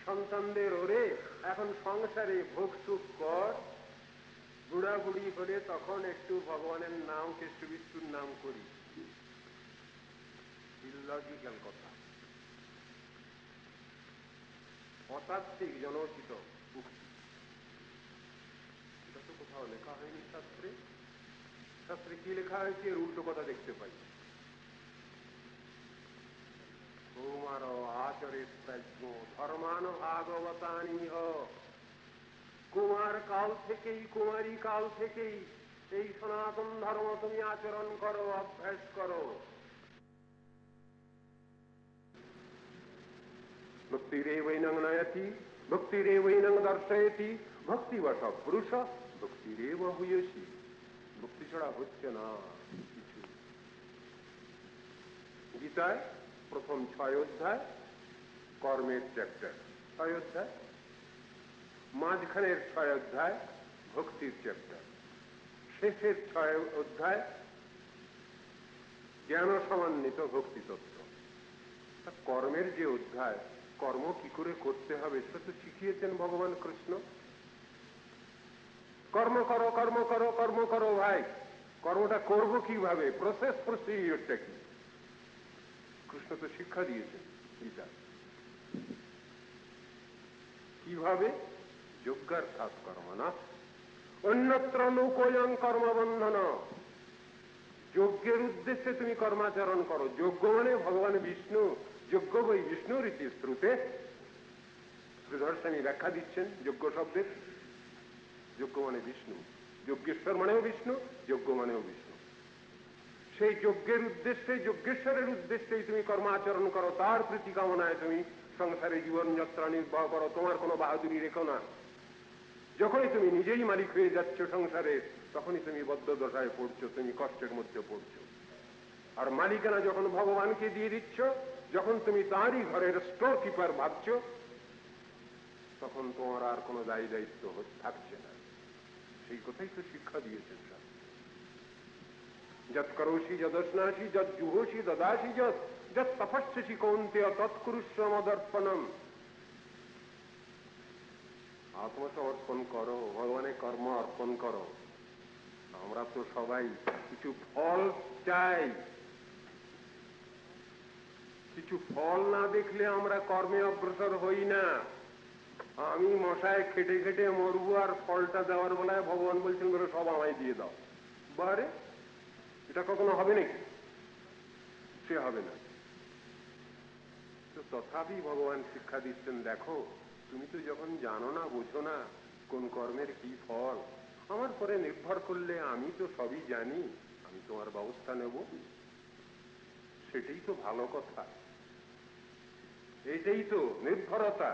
Speaker 2: সন্তানদের, ওরে এখন সংসারে ভোগ সুখ কর, বুড়া বুড়ি হলে তখন একটু ভগবানের নাম, কেষ্ট বিষ্ণুর নাম করি। ইললজিক্যাল কথা, অতাত্ত্বিক জনচিত উক্তি। এটা তো কোথাও লেখা হয়নি শাস্ত্রে। শাস্ত্রে কি লেখা হয়েছে এর উল্টো কথা দেখতে পাই। কুমার আচরে প্রজ্ঞ ধর্মান ভাগবতানিহ। কুমার কাল থেকেই, কুমারী কাল থেকেই এই সনাতন ধর্ম তুমি আচরণ করো, অভ্যাস করো। ভক্তিরেবৈনং নয়তি ভক্তিরেবৈনং দর্শয়তি ভক্তিবশ পুরুষ ভক্তিরেব ভূয়সী। ভক্তি ছাড়া হচ্ছে না কিছু। গীতায় প্রথম 6 অধ্যায় কর্মের চ্যাপ্টার, 6 অধ্যায়। মাঝখানের 6 অধ্যায় ভক্তির চ্যাপ্টার। শেষের 6 অধ্যায় জ্ঞান সমন্বিত ভক্তি তত্ত্ব। কর্মের যে অধ্যায়, কর্ম কি করে করতে হবে সে তো শিখিয়েছেন ভগবান কৃষ্ণ। কর্ম করো, কর্ম করো, কর্ম করো ভাই। কর্মটা করবো কিভাবে, প্রসেস প্রসিডিওরটা কি, কৃষ্ণ তো শিক্ষা দিয়েছেন গীতা। কিভাবে? যজ্ঞার্থাৎ কর্ম না অন্যত্র লোকয়ং কর্মবন্ধন। যজ্ঞের উদ্দেশ্যে তুমি কর্মাচরণ করো। যজ্ঞ মানে ভগবান বিষ্ণু। যজ্ঞ বৈ বিষ্ণু রীতি শ্রুতে। শ্রীধর ব্যাখ্যা দিচ্ছেন যজ্ঞ শব্দের। যজ্ঞ মানে বিষ্ণু, যজ্ঞেশ্বর মানেও বিষ্ণু, যজ্ঞ মানেও বিষ্ণু। সেই যজ্ঞের উদ্দেশ্যে, যজ্ঞেশ্বরের উদ্দেশ্যেই তুমি কর্মাচরণ করো। তার প্রীতি কামনায় তুমি সংসারে জীবনযাত্রা নির্বাহ করো। তোমার কোনো বাহাদুরি রেখো না। যখনই তুমি নিজেই মালিক হয়ে যাচ্ছ সংসারের, তখনই তুমি বদ্ধ দশায় পড়ছো, তুমি কষ্টের মধ্যে পড়ছো। আর মালিকানা যখন ভগবানকে দিয়ে দিচ্ছ, যখন তুমি তাঁরই ঘরের স্টোর কিপার ভাবছ, তখন তোমার আর কোনো দায়ী দায়িত্ব থাকছে না। সেই কথাই তো শিক্ষা দিয়েছেন শাস্ত্র। যৎ করোষি যদস্নাসি যৎ জুহোষি দদাসি যৎ তপস্যসি কৌন্তেয় তৎকুরুষ্ব মদর্পণম। আত্মসমর্পণ করো, ভগবানের কর্ম অর্পণ করো। আমরা তো সবাই কিছু ফল চাই। কিছু ফল না দেখলে আমরা কর্মে অগ্রসর হই না। আমি মশায় খেটে খেটে মরবো আর ফলটা দেওয়ার বেলায় ভগবান বলছেন বলে সব আমায় দিয়ে দাও। বারে এটা কখনো হবে নাকি? সে হবে না। তো তথাপি ভগবান শিক্ষা দিচ্ছেন, দেখো তুমি তো যখন জানো না, বোঝো না কোন কর্মের কি ফল, আমার পরে নির্ভর করলে আমি তো সবই জানি, আমি তোমার ব্যবস্থা নেব। সেটাই তো ভালো কথা, এইটাই তো নির্ভরতা।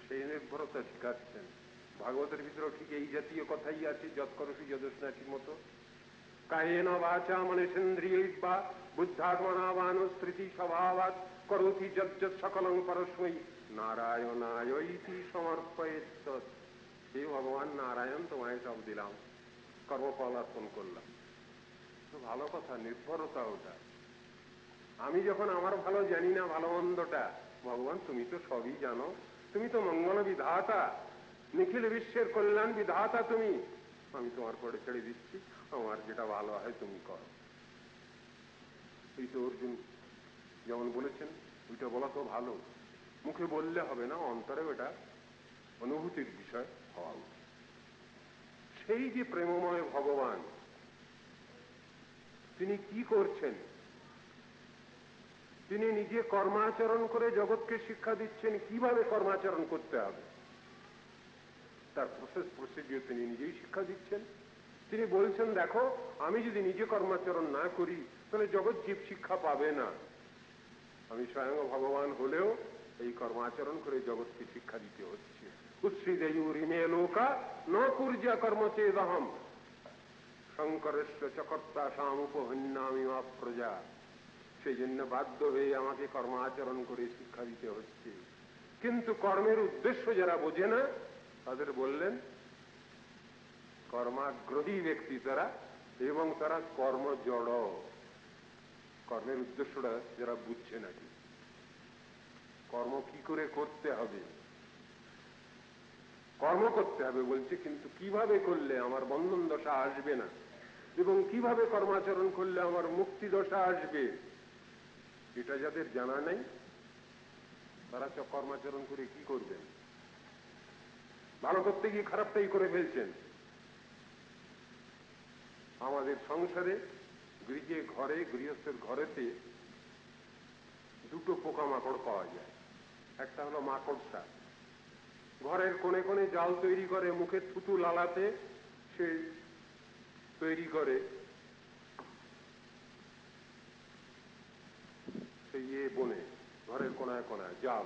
Speaker 2: সেই নির্ভরতা শিখাচ্ছেন। ভাগবতের ভিতরেও ঠিক এই জাতীয় কথাই আছে, যৎ করোষি যদস্নাসির মতো। কায়েন বাচা মনসেন্দ্রিয়ৈর্বা বুদ্ধাত্মনা বানুস্মৃতি স্বভাবাৎ করোতি যজ্জৎ সকলং পরস্মৈ নারায়ণায়ৈতি সমর্পয়েৎ। হে ভগবান নারায়ণ, তোমায় সব দিলাম।
Speaker 3: কর্মফল অর্পণ করলাম। তো ভালো কথা, নির্ভরতা ওটা। আমি যখন আমার ভালো জানি না, ভালো মন্দটা, ভগবান তুমি তো সবই জানো, তুমি তো মঙ্গল বিধাতা, নিখিল বিশ্বের কল্যাণ বিধাতা তুমি, আমি তোমার পরে ছেড়ে দিচ্ছি, আমার যেটা ভালো হয় তুমি করো। এই তো অর্জুন যেমন বলেছেন, ওইটা বলা তো ভালো, মুখে বললে হবে না, অন্তরে ওটা অনুভূতির বিষয় হওয়া উচিত। সেই যে প্রেমময় ভগবান, তিনি কি করছেন? তিনি নিজে কর্মাচরণ করে জগৎকে শিক্ষা দিচ্ছেন কিভাবে কর্মাচরণ করতে হবে, তার প্রসিডিওর তিনি নিজেই শিক্ষা দিচ্ছেন। তিনি বলছেন, দেখো আমি যদি নিজে কর্মাচরণ না করি তাহলে জগৎ জীব শিক্ষা পাবে না, আমি স্বয়ং ভগবান হলেও এই কর্মাচরণ করে জগৎকে শিক্ষা দিতে হচ্ছে। উৎসৃদেয়ুরিমে লোকা ন কুর্যা কর্মচেদহম শঙ্করস্য চকর্তা সামুপহন্যামি মা প্রজা। সেই জন্য বাধ্য হয়ে আমাকে কর্মাচরণ করে শিক্ষা দিতে হচ্ছে। কিন্তু কর্মের উদ্দেশ্য যারা বোঝে না তাদের বললেন কর্মাগ্রহী ব্যক্তি তারা, এবং তারা কর্ম জড়। কর্মের উদ্দেশ্যটা যারা বুঝছে নাকি, কর্ম কি করে করতে হবে, কর্ম করতে হবে বলছে, কিন্তু কিভাবে করলে আমার বন্ধন দশা আসবে না, এবং কিভাবে কর্মাচরণ করলে আমার মুক্তি দশা আসবে, এটা যাদের জানা নেই তারা কর্মাচরণ করে কি করবেন? ভালো করতে গিয়ে খারাপটাই করে ফেলছেন। আমাদের সংসারে, গৃহে, ঘরে, গৃহস্থের ঘরেতে দুটো পোকামাকড় পাওয়া যায়। একটা হলো মাকড়সা, ঘরের কোণে কোণে জাল তৈরি করে, মুখে থুতু লালাতে সে তৈরি করে সেই বনে, ঘরের কোনায় কোনায় জাল।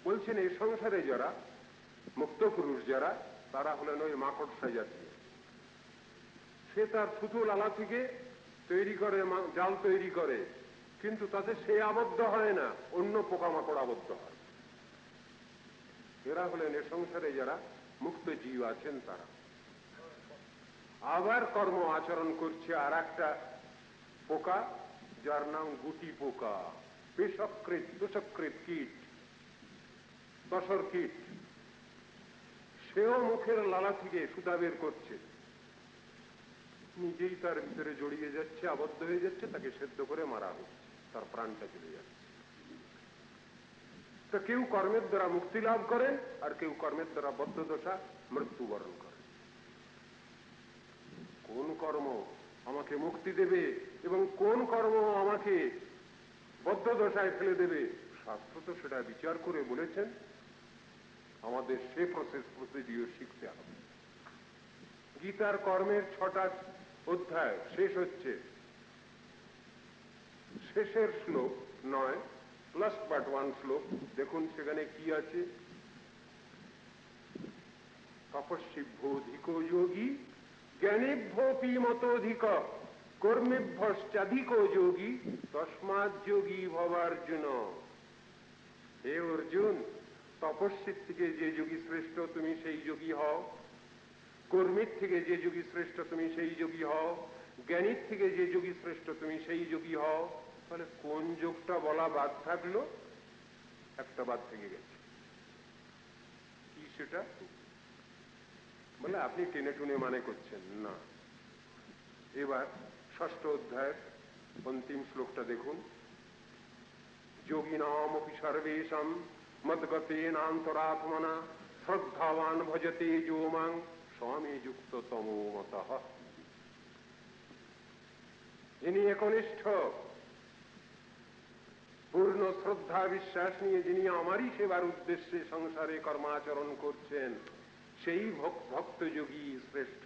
Speaker 3: বলছেন এই সংসারে যারা মুক্ত পুরুষ যারা, তারা হলেন ওই মাকড়সা জাতীয়। সে তার থুতু লালা থেকে তৈরি করে, জাল তৈরি করে, কিন্তু তাতে সে আবদ্ধ হয় না, অন্য পোকামাকড় আবদ্ধ হয়। এরা হলেন এ সংসারে যারা মুক্ত জীব আছেন তারা। আবার কর্ম আচরণ করছে আর একটা পোকা, যার নাম গুটি পোকা, বিষকৃত দুষকৃত কীট, দশর কীট। সেও মুখের লালা থেকে সুতা বের করছে, নিজেই তার ভিতরে জড়িয়ে যাচ্ছে, আবদ্ধ হয়ে যাচ্ছে, তাকে সেদ্ধ করে মারা হচ্ছে, তার প্রাণটা চলে যাচ্ছে। তো কেউ কর্মের দ্বারা মুক্তি লাভ করেন, আর কেউ কর্মের দ্বারা বদ্ধ দশা মৃত্যুবরণ করেন। কোন কর্ম আমাকে মুক্তি দেবে এবং কোন কর্ম আমাকে বদ্ধ দশায় ফেলে দেবে, শাস্ত্র তো সেটা বিচার করে বলেছেন। আমাদের সে প্রসিডিওর শিখতে হবে। গীতার কর্মের 6টা অধ্যায় শেষ হচ্ছে, শেষের শ্লোক 9 লাস্ট বাট 1 শ্লোক দেখুন, সেখানে কি আছে? তপস্বিভ্যোধিকো যোগী জ্ঞানেভ্যোপি মতোধিক কর্মেভ্যশ্চাধিকো যোগী তস্মাৎ যোগী ভবার্জুন। হে অর্জুন, তপস্বীর থেকে যে যোগী শ্রেষ্ঠ তুমি সেই যোগী হও, কর্মীর থেকে যে যোগী শ্রেষ্ঠ তুমি সেই যোগী হও, জ্ঞানীর থেকে যে যোগী শ্রেষ্ঠ তুমি সেই যোগী হও। তাহলে কোন যোগটা বলা বাদ থাকলো? একটা বাদ থেকে গেছে, কি সেটা? বলে আপনি টেনে টুনে মানে করছেন না। এবার 6ষ্ঠ অধ্যায়ের অন্তিম শ্লোকটা দেখুন। যোগিনামপি সর্বেষাং মদ্গতেনান্তরাত্মনা শ্রদ্ধাবান ভজতে যো মাং স্বামী যুক্ত তমো মতঃ। যিনি একনিষ্ঠ, পূর্ণ শ্রদ্ধা বিশ্বাস নিয়ে যিনি আমারই সেবার উদ্দেশ্যে সংসারে কর্মাচরণ করছেন, সেই ভক্তযোগী শ্রেষ্ঠ।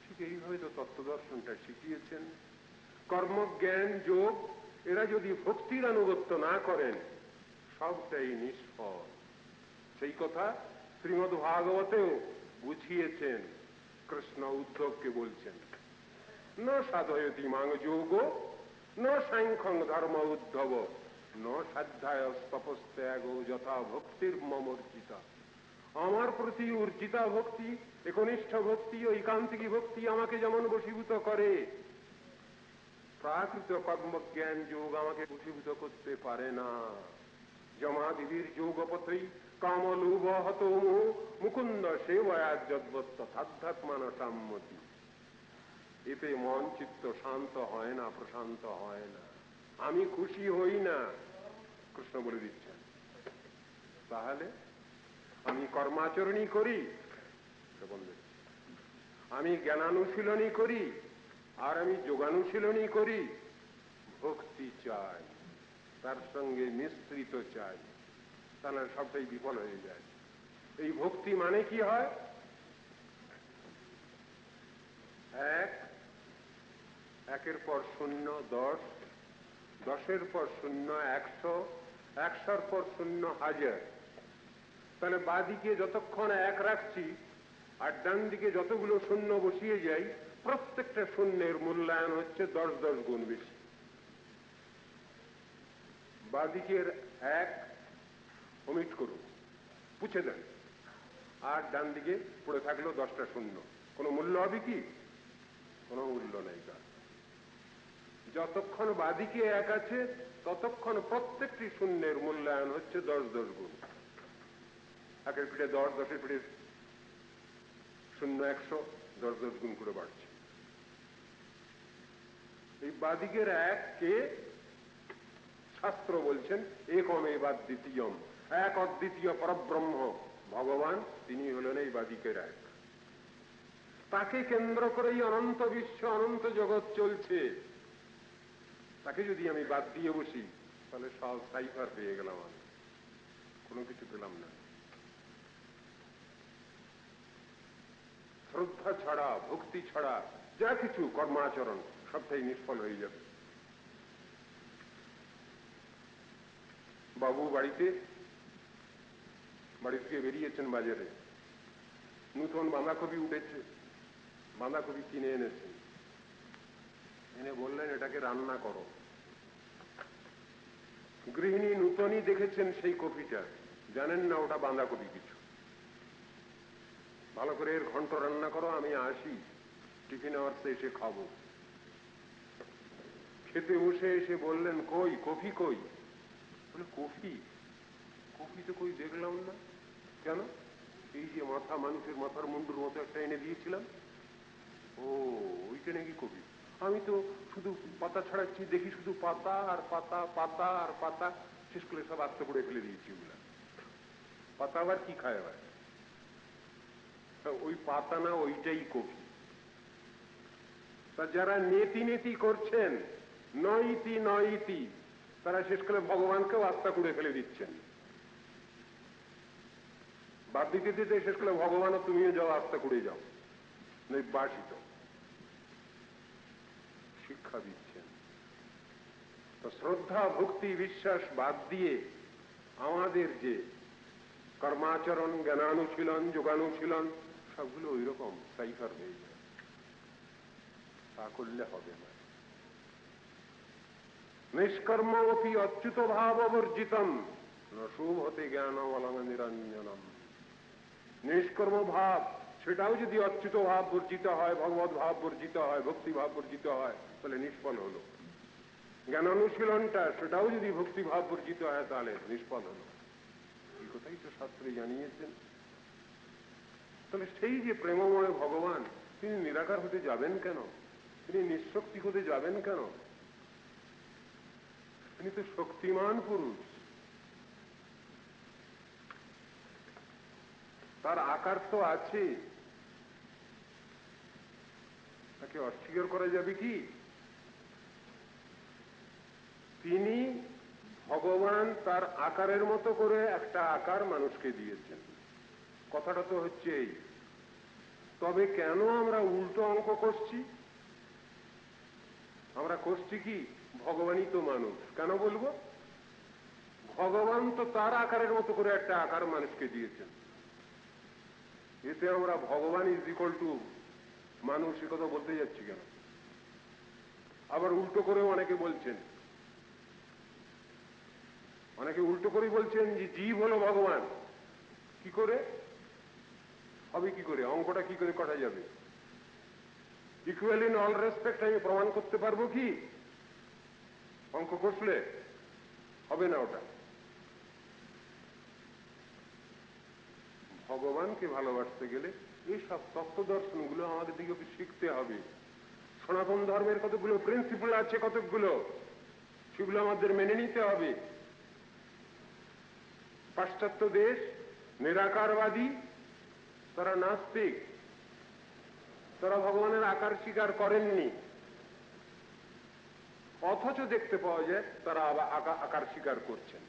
Speaker 3: ঠিক এইভাবে তো তত্ত্বদর্শনটা শিখিয়েছেন। কর্মজ্ঞান যোগ এরা যদি ভক্তির আনুগত্য না করেন, সবটাই নিষ্ফল। সেই কথা শ্রীমদ্ ভাগবতেও বুঝিয়েছেন। কৃষ্ণ উদ্ধবকে বলছেন, ন সাধয়তি মাং যোগ ন সাংখ্যং ধর্ম উদ্ধব ন সাধ্যায় তপস্ত্যাগ যথা ভক্তির মমর্জিতা। আমার প্রতি উর্জিতা ভক্তি, একনিষ্ঠ ভক্তি, ঐকান্তিকী ভক্তি আমাকে যেমন বশীভূত করে, প্রাকৃত কর্মজ্ঞান যোগ আমাকে বশীভূত করতে পারে না। যমাদিবীর যোগপথই কামলোভ হত মুকুন্দ সেবয়া যদ্বত্তথাধ্যাত্মানসাম্মতি। এতে মন চিত্ত শান্ত হয় না, প্রশান্ত হয় না, আমি খুশি হই না, কৃষ্ণ বলে দিচ্ছেন। তাহলে আমি কর্মাচরণই করি, আমি জ্ঞানানুশীলনই করি, আর আমি যোগানুশীলনই করি, ভক্তি চাই, তার সঙ্গে মিশ্রিত চাই, তাহলে সবটাই বিফল হয়ে যায়। এই ভক্তি মানে কি হয়? একের পর শূন্য 10, 10-এর পর শূন্য 100, 100-র পর শূন্য 1000। তাহলে বাদিকে যতক্ষণ 1 রাখছি আর ডান দিকে যতগুলো শূন্য বসিয়ে যাই, প্রত্যেকটা শূন্যের মূল্যায়ন হচ্ছে 10-10 গুণ বেশি। বাদিকের 1 ওমিট করুন, পুছে দেন, আর ডান দিকে পড়ে থাকলো 10টা শূন্য, কোনো মূল্য হবে কি? কোনো মূল্য নেই তার। যতক্ষণ বাদিকে 1 আছে ততক্ষণ প্রত্যেকটি শূন্যের মূল্যায়ন হচ্ছে 10-10 গুণ। 1-এর পিঠে 10, 10-এর পিঠে শূন্য 100, 10-10 গুণ করে বাড়ছে। এই বাদিকের 1-কে শাস্ত্র বলছেন একমেবাদ্বিতীয়ম, এক অদ্বিতীয় পরব্রহ্ম ভগবান, তিনি হলেন এই বাদিকের 1। তাকে কেন্দ্র করেই অনন্ত বিশ্ব, অনন্ত জগৎ চলছে। তাকে যদি আমি বাদ দিয়ে বসি তাহলে সব সাইফার পেয়ে গেলাম, আমি কোনো কিছু পেলাম না। শ্রদ্ধা ছাড়া, ভক্তি ছাড়া যা কিছু কর্মাচরণ সবটাই নিষ্ফল হয়ে যাবে। বাবু বাড়ি থেকে বেরিয়েছেন বাজারে, নূতন বাঁধাকপি উঠেছে, বাঁধাকপি কিনে এনেছেন, এনে বললেন এটাকে রান্না করো। গৃহিণী নূতনই দেখেছেন সেই কপিটা, জানেন না ওটা বাঁধাকপি কিছু, ভালো করে এর ঘন্ট রান্না করো, আমি আসি, টিফিন আওয়ার্সে এসে খাবো। খেতে বসে এসে বললেন কই কফি কই? বলে কফি তো কই দেখলাম না। কেন? এই যে মাথা, মানুষের মাথার মুন্ডুর মতো একটা এনে দিয়েছিলাম, ও ওইটা নাকি কফি। আমি তো শুধু পাতা ছাড়াচ্ছি, দেখি শুধু পাতা আর পাতা, পাতা আর পাতা, শেষ করে সব আস্তে করে ফেলে দিয়েছি ওগুলা। পাতা আবার কি খায়? আবার ওই পাতা না, ওইটাই কফি। তা যারা নেতি করছেন, নইতি, তারা শেষ করে ভগবানকেও আস্থা করে ফেলে দিচ্ছেন। বাদ দিতে শেষ করে ভগবানও তুমিও যাও, আস্থা করে যাও, নির্বাসিত। শিক্ষা দিচ্ছেন। তো শ্রদ্ধা, ভক্তি, বিশ্বাস বাদ দিয়ে আমাদের যে কর্মাচরণ, জ্ঞানানুশীলন, যোগানুশীলন সবগুলো ওই রকম সাইফার হয়ে যায়। তা করলে হবে না। নিষ্কর্মপি অচ্যুত ভাব বর্জিতম শুভতে জ্ঞান অলঙ্গ নিরঞ্জনম। নিষ্কর্ম ভাব, সেটাও যদি অচ্যুত ভাব বর্জিত হয়, ভগবত ভাব বর্জিত হয়, ভক্তি ভাব বর্জিত হয়, তাহলে নিষ্ফল হলো। জ্ঞানানুশীলনটা, সেটাও যদি ভক্তি ভাব বর্জিত হয় তাহলে নিষ্ফল হলো। এই কথাই তো শাস্ত্রে জানিয়েছেন। তাহলে সেই যে প্রেমময় ভগবান, তিনি নিরাকার হতে যাবেন কেন? তিনি নিঃশক্তি হতে যাবেন কেন? তিনি তো শক্তিমান পুরুষ, তার আকার তো আছে, তাকে অস্বীকার করা যাবে কি? তিনি ভগবান তার আকারের মতো করে একটা আকার মানুষকে দিয়েছেন। কথাটা তো হচ্ছে এই। তবে কেন আমরা উল্টো অঙ্ক করছি? আমরা করছি কি, ভগবানই তো মানুষ, কেন বলবো? ভগবান তো তার আকারের মতো করে একটা আকার মানুষকে দিয়েছেন। এতে আমরা ভগবান ইজ ইকুয়াল টু মানুষ এ কথা বলতে যাচ্ছি কেন? আবার উল্টো করেও অনেকে বলছেন, অনেকে উল্টো করে বলছেন যে জীব হলো ভগবান। কি করে? হবে কি করে? অঙ্কটা কি করে করা যাবে? ইকুয়াল ইন অল রেসপেক্ট আমি প্রমাণ করতে পারবো কি? অঙ্ক কষলে হবে না ওটা। ভগবানকে ভালোবাসতে গেলে এইসব তত্ত্ব দর্শনগুলো আমাদের দিকে শিখতে হবে। সনাতন ধর্মের কতগুলো প্রিন্সিপাল আছে, কতগুলো, সেগুলো আমাদের মেনে নিতে হবে। পাশ্চাত্য দেশ নিরাকারবাদী, তারা নাস্তিক, তারা ভগবানের আকার স্বীকার করেননি, অথচ দেখতে পাওয়া যায় তারা আবার আকার স্বীকার করছেন।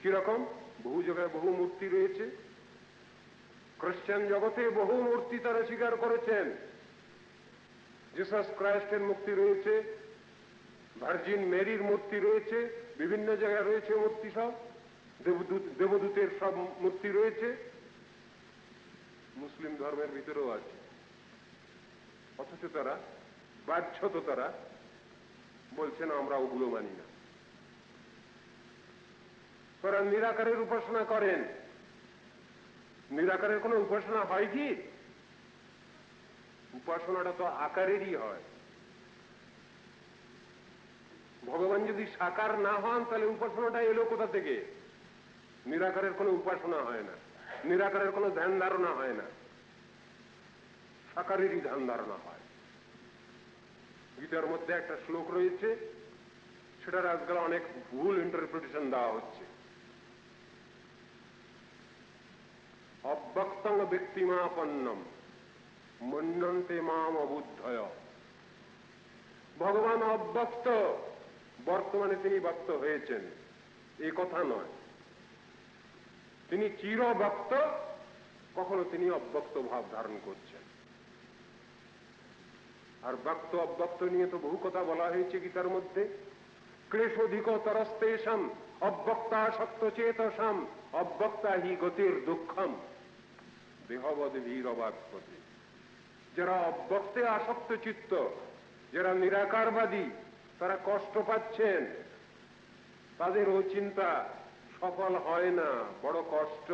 Speaker 3: কিরকম? বহু জায়গায় বহু মূর্তি রয়েছে। খ্রিস্টান জগতে বহু মূর্তি তারা স্বীকার করেছেন। জিসাস ক্রাইস্টের মূর্তি রয়েছে, ভার্জিন মেরির মূর্তি রয়েছে, বিভিন্ন জায়গায় রয়েছে মূর্তি, সব দেবদূতের সব মূর্তি রয়েছে। মুসলিম ধর্মের ভিতরেও আছে, অথচ তারা বাধ্যত তারা বলছেন আমরা ওগুলো মানি না। তারা নিরাকারের উপাসনা করেন। নিরাকারের কোনো উপাসনা হয় কি? উপাসনাটা তো আকারেরই হয়। ভগবান যদি সাকার না হন তাহলে উপাসনাটা এলো কোথা থেকে? নিরাকারের কোনো উপাসনা হয় না, নিরাকারের কোনো ধ্যান ধারণা হয় না, সাকারেরই ধ্যান ধারণা হয়। গীতার মধ্যে একটা শ্লোক রয়েছে, সেটার আজকাল অনেক ভুল ইন্টারপ্রিটেশন দেওয়া হচ্ছে। অব্যক্তং ব্যক্তিমাপন্নম মন্যন্তে মাম অবুদ্ধয়। ভগবান অব্যক্ত, বর্তমানে তিনি ব্যক্ত হয়েছেন এই কথা নয়। তিনি চিরব্যক্ত, কখনো তিনি অব্যক্ত ভাব ধারণ করছেন। আর ব্যক্ত অব্যক্ত নিয়ে তো বহু কথা বলা হয়েছে গীতার মধ্যে। ক্লেশোধিক তরস্তেষাম অব্যক্তা সত্যচেতসাম অব্যক্তা হি গতির দুঃখম দেহবদ ভীরবাক্পতি। যারা অব্যক্তে আসক্ত চিত্ত, যারা নিরাকারবাদী, তারা কষ্ট পাচ্ছেন, তাদের ও চিন্তা সফল হয় না, বড় কষ্ট।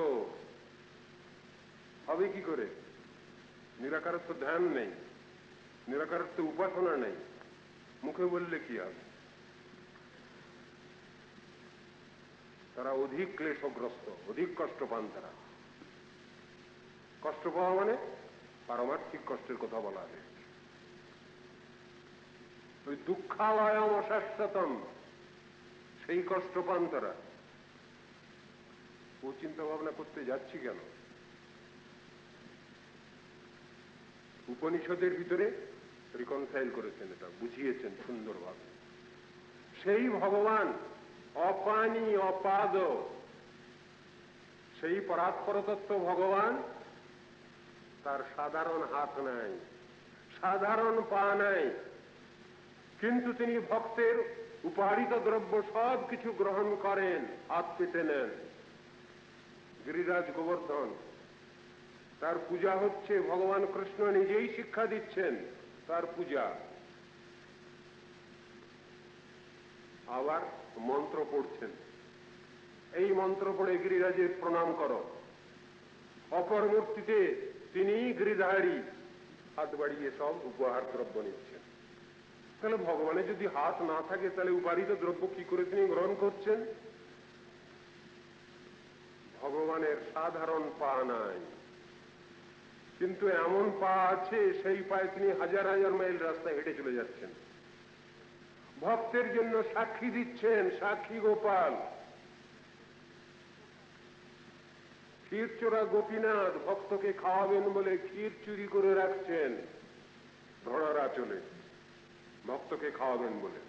Speaker 3: হবে কি করে? নিরাকারের তো ধ্যান নেই, নিরাকারের তো উপাসনা নেই, মুখে বললে কি হবে? তারা অধিক ক্লেশগ্রস্ত, অধিক কষ্ট পান। তারা কষ্ট পাওয়া মানে পারমার্থিক কষ্টের কথা বলা হয়েছে। ওই দুঃখালয়ম অশাশ্বতম, সেই কষ্ট পান তারা। ও চিন্তা ভাবনা করতে যাচ্ছি কেন? উপনিষদের ভিতরে রিকনসাইল করেছেন, এটা বুঝিয়েছেন সুন্দরভাবে। সেই ভগবান অপানি অপাদ, সেই পরাৎপর তত্ত্ব ভগবান, তার সাধারণ হাত নাই, সাধারণ পা নাই, কিন্তু তিনি ভক্তের উপহারিত দ্রব্য সব কিছু গ্রহণ করেন, হাত পেতে নেন। গিরিরাজ গোবর্ধন, তার পূজা হচ্ছে, ভগবান কৃষ্ণ নিজেই শিক্ষা দিচ্ছেন তার পূজা। আবার মন্ত্র পড়ছেন, এই মন্ত্র পড়ে গিরিরাজের প্রণাম করো। অপর মূর্তিতে তিনি গিরিধারী, হাত বাড়িয়ে সব উপহার দ্রব্য নিচ্ছেন। তাহলে ভগবানের যদি হাত না থাকে তাহলে উপহারিত দ্রব্য কি করে তিনি গ্রহণ করছেন? ভগবানের সাধারণ পা নাই, কিন্তু এমন পা আছে, সেই পায়ে তিনি হাজার হাজার মাইল রাস্তায় হেঁটে চলে যাচ্ছেন, ভক্তের জন্য সাক্ষী দিচ্ছেন, সাক্ষী গোপাল। ক্ষীরচোরা গোপীনাথ ভক্তকে খাওয়াবেন বলে ক্ষীর চুরি করে রাখছেন ঘোড়ার আঁচলে, ভক্তকে খাওয়াবেন বলে।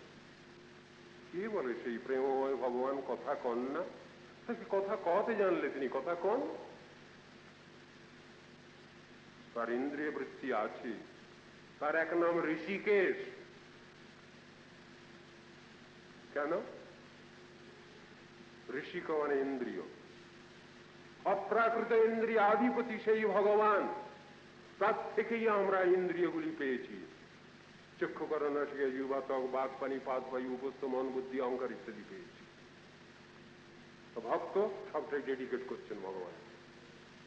Speaker 3: কি বলে সেই প্রেমময় ভগবান কথা কন না? তাকে কথা কতে জানলে তিনি কথা কন? তার ইন্দ্রিয় বৃত্তি আছে, তার এক নাম ঋষিকেশ। কেন? ঋষিক মানে ইন্দ্রিয়, অপ্রাকৃত ইন্দ্রিয় আধিপতি সেই ভগবান, তার থেকেই আমরা ইন্দ্রিয়গুলি পেয়েছি। চক্ষু কর্ণ নাসিকা জিহ্বা ত্বক বাক পানি পাদ বায়ু উপস্থ মন বুদ্ধি অহংকার ইত্যাদি পেয়েছি। ভক্ত সবটাই ডেডিকেট করছেন ভগবান।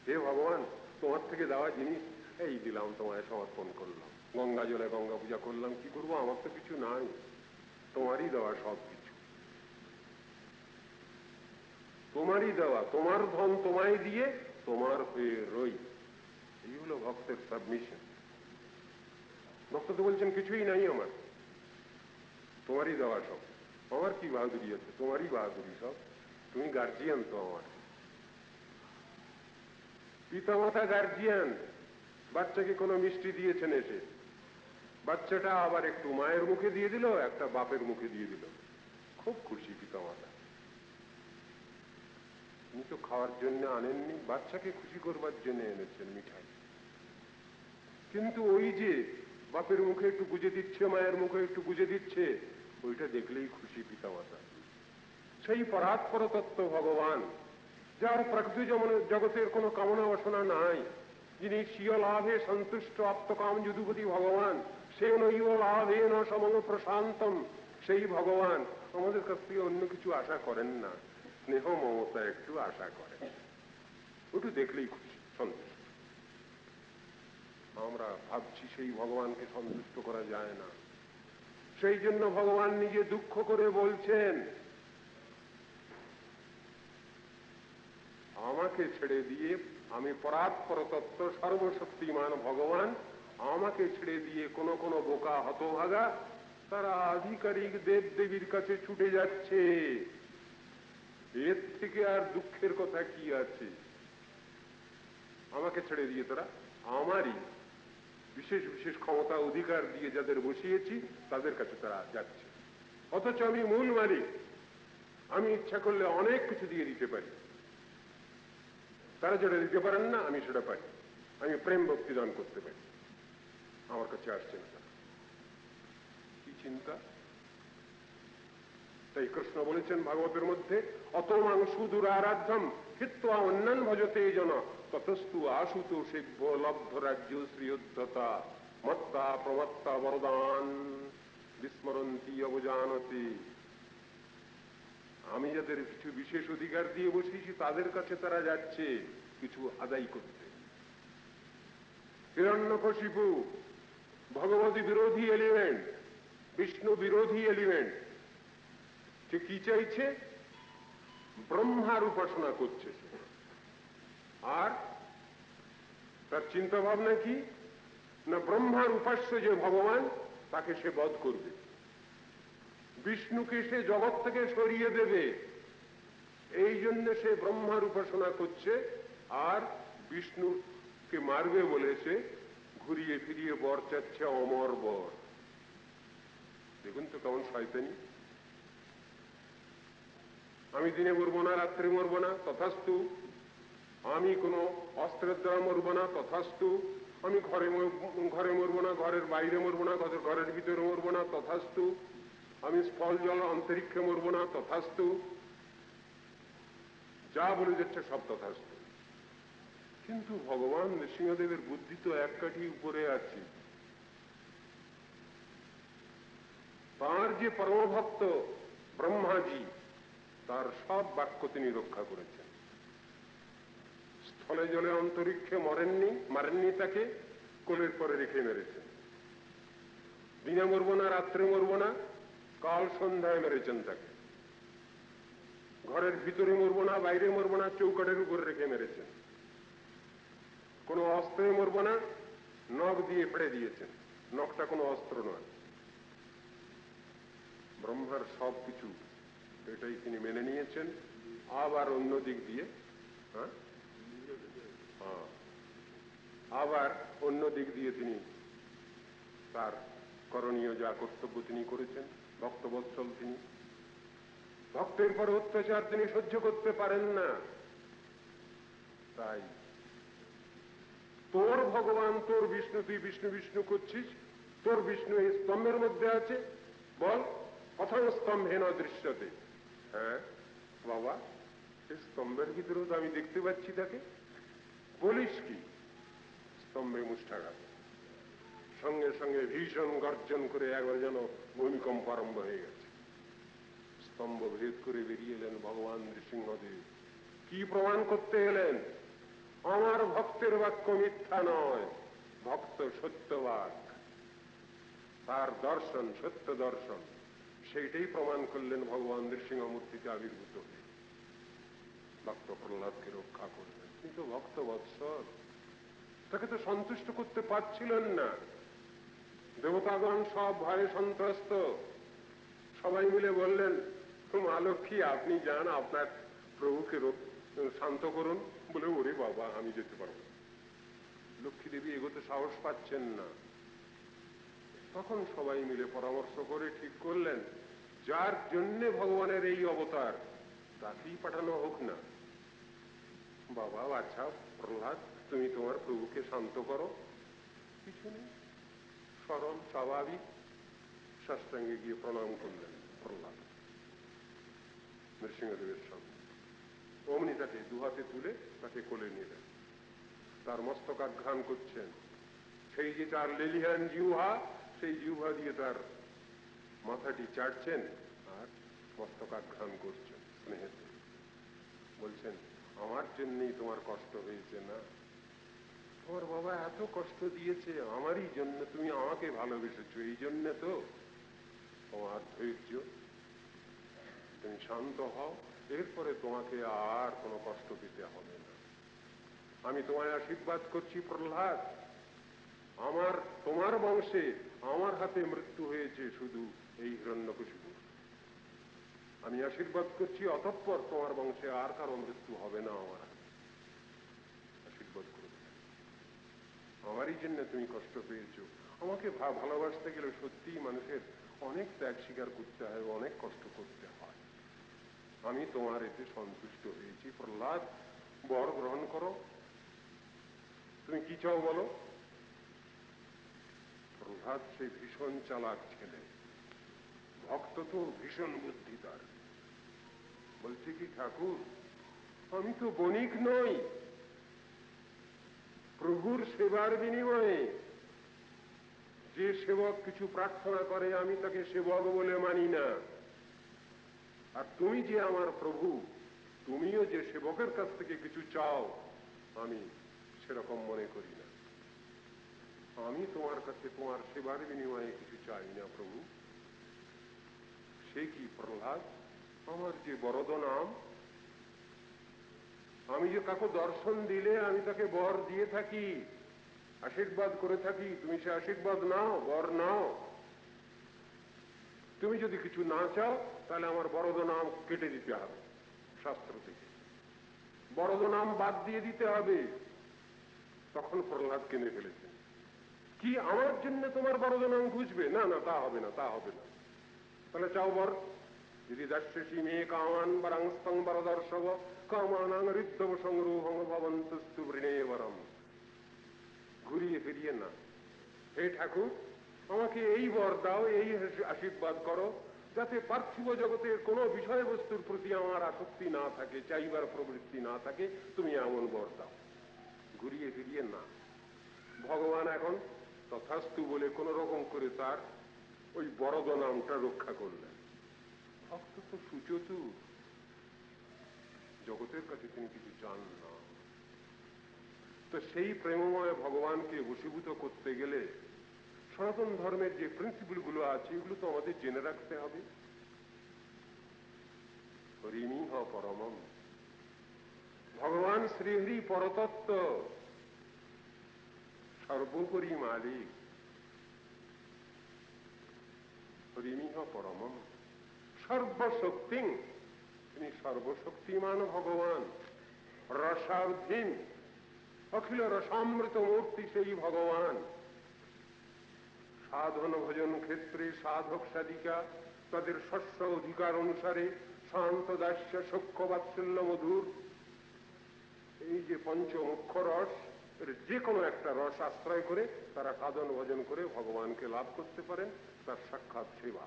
Speaker 3: হে ভগবান, তোমার থেকে দেওয়া জিনিস এই দিলাম, তোমায় সমর্পণ করলাম, গঙ্গা জলে গঙ্গা পূজা করলাম, কি করবো, আমার তো কিছু নাই, তোমারই দেওয়া সব কিছু, তোমারই দেওয়া, তোমার ধন তোমায় দিয়ে তোমার হয়ে রই। এই হলো ভক্তের সাবমিশন। ভক্ত তো বলছেন কিছুই নাই আমার, তোমারই দেওয়া সব, আমার কি বাহাদুরি আছে, তোমারই বাহাদুরি সব, তুমি গার্জিয়ান তো আমার। পিতামাতা গার্জিয়ান, বাচ্চাকে কোনো মিষ্টি দিয়েছেন এসে, বাচ্চাটা আবার একটু মায়ের মুখে দিয়ে দিল, একটা বাপের মুখে দিয়ে দিল, খুব খুশি পিতামাতা। তিনি তো খাওয়ার জন্য আনেননি, বাচ্চাকে খুশি করবার জন্য এনেছেন মিঠাই। কিন্তু ওই যে বাপের মুখে একটু গুজে দিচ্ছে, মায়ের মুখে একটু গুজে দিচ্ছে, ওইটা দেখলেই খুশি পিতামাতা। সেই পরাৎপর তত্ত্ব ভগবান, যার প্রাকৃতিক জগতের কোনো কামনা বাসনা নাই, যিনি স্বীয় লাভে সন্তুষ্ট আত্মকাম যদুপতি ভগবান, সে নৈব লাভে ন সমং প্রশান্তম, সেই ভগবান আমাদের কাছ থেকে অন্য কিছু আশা করেন না, স্নেহ মমতা একটু আশা করেন, ওটু দেখলেই খুশি সন্তুষ্ট। আমরা ভাবছি সেই ভগবানকে সন্তুষ্ট করা যায় না, সেই জন্য ভগবান নিজে দুঃখ করে বলছেন, আমাকে ছেড়ে দিয়ে, আমি পরাৎপর তত্ত্ব সর্বশক্তিমান ভগবান, আমাকে ছেড়ে দিয়ে কোন কোন বোকা হতভাগা তারা আধিকারিক দেব দেবীর কাছে ছুটে যাচ্ছে। এর থেকে আর দুঃখের কথা কি আছে? আমাকে ছেড়ে দিয়ে তারা আমারই বিশেষ বিশেষ ক্ষমতা অধিকার দিয়ে যাদের বসিয়েছি তাদের কাছে তারা যাচ্ছে, অথচ আমি মূল মালিক, আমি ইচ্ছা করলে অনেক কিছু দিয়ে দিতে পারি, তারা যেটা দিতে পারেন না আমি সেটা পাই, আমি প্রেম ভক্তি দান করতে পারি, আমার কাছে আসছে না তারা। কি চিন্তা! তাই কৃষ্ণ বলেছেন ভাগবতের মধ্যে, অত মাংস দুরারাধ্যম হিত্বা অন্যান ভজতে জন ততস্তু আশুতোষে লব্ধ রাজ্য শ্রীয়োদ্ধতা মত্তা প্রমত্তা বরদান বিস্মরন্তি অবজানতি। আমি যাদের কিছু বিশেষ অধিকার দিয়ে বসিয়েছি তাদের কাছে তারা যাচ্ছে কিছু আদায় করতে। হিরণ্যকশিপু ভগবতী বিরোধী এলিমেন্ট, বিষ্ণু বিরোধী এলিমেন্ট, সে কি চাইছে? ব্রহ্মার উপাসনা করছে, আর তার চিন্তা ভাবনা কি না, ব্রহ্মার উপাস্য যে ভগবান তাকে সে বধ করবে, বিষ্ণুকে সে জগৎ থেকে সরিয়ে দেবে, এই জন্য সে ব্রহ্মার উপাসনা করছে, আর বিষ্ণুকে মারবে বলে সে ঘুরিয়ে ফিরিয়ে বর চাচ্ছে, অমর বর। দেখুন তো কেমন শয়তানি! আমি দিনে মরবো না, রাত্রে মরবো না, তথাস্তু। আমি কোনো অস্ত্রের দ্বারা মরবো না, তথাস্তু। আমি ঘরে মরবো না, ঘরের বাইরে মরবো না, ঘরের ভিতরে মরবো না, তথাস্তু। আমি স্থল জল অন্তরিক্ষে মরবো না, তথাস্তু। যা বলে যাচ্ছে সব তথাস্তু। কিন্তু ভগবান নৃসিংহদেবের বুদ্ধি তো এক কাঠি উপরে আছে। তাঁর যে পরমভক্ত ব্রহ্মাজি, তার সব বাক্য তিনি রক্ষা করেছেন। স্থলে জলে অন্তরিক্ষে মারেননি তাকে, কোলের পরে রেখে মেরেছেন। দিনে মরবো না, রাত্রে মরবো না, কাল সন্ধ্যায় মেরেছেন তাকে। ঘরের ভিতরে মরবো না, বাইরে মরবো না, চৌকাঠের উপর রেখে মেরেছেন। কোনো অস্ত্রে মরবো না, নখ দিয়ে ফেড়ে দিয়েছেন, নখটা কোনো অস্ত্র নয়। ব্রহ্মার সব কিছু এটাই তিনি মেনে নিয়েছেন। আবার অন্য দিক দিয়ে তিনি তার করণীয় যা কর্তব্য তিনি করেছেন। ভক্তবৎসল তিনি, ভক্তের পর অত্যাচার তিনি সহ্য করতে পারেন না। তাই তোর ভগবান, তোর বিষ্ণু, তুই বিষ্ণু বিষ্ণু করছিস, তোর বিষ্ণু এই স্তম্ভের মধ্যে আছে, বল প্রথম স্তম্ভে না দৃশ্যতে। হ্যাঁ বাবা, এই স্তম্ভের ভিতরেও তো আমি দেখতে পাচ্ছি তাকে। বলিস কি? স্তম্ভে মুষ্ঠাঘাত, সঙ্গে সঙ্গে ভীষণ গর্জন করে একবার যেন ভূমিকম্প আরম্ভ হয়ে গেছে। স্তম্ভ ভেদ করে বেরিয়ে এলেন ভগবান নৃসিংহদেব। কি প্রমাণ করতে এলেন? আমার ভক্তের বাক্য মিথ্যা নয়, ভক্ত সত্যবাক, তার দর্শন সত্য দর্শন, সেইটাই প্রমাণ করলেন ভগবান নৃসিংহমূর্তিতে আবির্ভূত হয়ে ভক্ত প্রহ্লাদকে রক্ষা করলেন। কিন্তু ভক্ত বৎসল, তাকে তো সন্তুষ্ট করতে পারছিলেন না। দেবতাগণ সব ভয়ে সন্ত্রস্ত, সবাই মিলে বললেন, মা লক্ষ্মী আপনি যান, আপনার প্রভুকে শান্ত করুন। বলে, ওরে বাবা আমি যেতে পারবো। লক্ষ্মী দেবী এগোতে সাহস পাচ্ছেন না। তখন সবাই মিলে পরামর্শ করে ঠিক করলেন, যার জন্য ভগবানের এই অবতার তাকেই পাঠানো হোক না। বাবা আচ্ছা প্রহ্লাদ, তুমি তোমার প্রভুকে শান্ত করো। কিছু নেই, সরল স্বাভাবিক সাষ্টাঙ্গে গিয়ে প্রণাম করলেন প্রহ্লাদ নৃসিংহদেবের সামনে। অমনি তাকে দুহাতে তুলে তাকে কোলে নিলেন, তার মস্তকাঘ্রাণ করছেন। সেই যে তার লেলিহান জিহ্বা, সেই জিহ্বা দিয়ে তার মাথাটি চাটছেন আর মস্তকাঘ্রাণ করছেন স্নেহেতে। বলছেন, আমার জন্যই তোমার কষ্ট হয়েছে না? তোমার বাবা এত কষ্ট দিয়েছে আমারই জন্য, তুমি আমাকে ভালোবেসেছো, এই জন্য তো তোমার ধৈর্য। তুমি শান্ত হও, এরপরে তোমাকে আর কোনো কষ্ট পেতে হবে না। আমি তোমায় আশীর্বাদ করছি প্রহ্লাদ, তোমার বংশে আমার হাতে মৃত্যু হয়েছে শুধু এই হিরণ্যকশিপুর। আমি আশীর্বাদ করছি অতঃপর তোমার বংশে আর কারো মৃত্যু হবে না আমার হাতে। আশীর্বাদ করে দিলেন, আমারই জন্য তুমি কষ্ট পেয়েছো। আমাকে ভালোবাসতে গেলে সত্যিই মানুষের অনেক ত্যাগ স্বীকার করতে হয়, অনেক কষ্ট করতে হয়। আমি তোমার এতে সন্তুষ্ট হয়েছি। প্রহ্লাদ, বর গ্রহণ করো, তুমি কি চাও বলো। প্রহ্লাদ সে ভীষণ চালাক ছেলে, ভক্ত তো ভীষণ বুদ্ধি তার। বলছে কি, ঠাকুর আমি তো বণিক নই, প্রভুর সেবার বিনিময়ে যে সেবক কিছু প্রার্থনা করে আমি তাকে সেবক বলে মানি না। আর তুমি যে আমার প্রভু, তুমিও যে সেবকের কাছ থেকে কিছু চাও আমি সেরকম মনে করি না। আমি তোমার কাছে তোমার সেবার বিনিময়ে কিছু চাই না প্রভু। সে কি প্রহ্লাদ, আমার যে বরদ নাম, আমি যে কাকু দর্শন দিলে আমি তাকে বর দিয়ে থাকি, আশীর্বাদ করে থাকি, তুমি সে আশীর্বাদ নাও, বর নাও। তুমি যদি কিছু না চাও তাহলে আমার বরদ নাম কেটে দিতে হবে, শাস্ত্র থেকে বরদ নাম বাদ দিয়ে দিতে হবে। তখন প্রহ্লাদ কেঁদে ফেলেছেন, কি আমার জন্য তোমার বরদ নাম খুঁজবে? না না, তা হবে না, তা হবে না। তাহলে চাও বর। যদি দাস্যসী মে কামান বরংস্তং বরদর্শব কামানাং ঋদ্ধব সংরূহং ভবন্তস্তু বৃণে বরম। ঘুরিয়ে ফিরিয়ে না, হে ঠাকুর আমাকে এই বর দাও, এই আশীর্বাদ করো, যাতে পার্থিব জগতের কোন বিষয়বস্তুর প্রতি আমার আসক্তি না থাকে, চাইবার প্রবৃত্তি না থাকে, তুমি এমন বর দাও। ঘুরিয়ে ফিরিয়ে না। ভগবান এখন তথাস্তু বলে কোন রকম করে তার ওই বরদ নামটা রক্ষা করলেন। ভক্ত তো সুচতুর, জগতের কাছে তিনি কিছু চান না। তো সেই প্রেমময় ভগবানকে বশীভূত করতে গেলে সনাতন ধর্মের যে প্রিন্সিপল গুলো আছে এগুলো তো আমাদের জেনে রাখতে হবে। হরিমিহ পরমম, ভগবান শ্রীহরি পরতত্ত্ব, সর্বোপরি মালিক। হরিমিহ পরমম সর্বশক্তি, তিনি সর্বশক্তিমান ভগবান। রসাবধীন, অখিল রসামৃত মূর্তি সেই ভগবান। সাধন ভজন ক্ষেত্রে সাধক সাধিকা তাদের শস্য অধিকার অনুসারে শান্ত দাস্য সখ্য বাৎসল্য মধুর, এই যে পঞ্চমুখ্য রস, এর যে কোনো একটা রস আশ্রয় করে তারা সাধন ভজন করে ভগবানকে লাভ করতে পারেন, তার সাক্ষাৎ সেবা।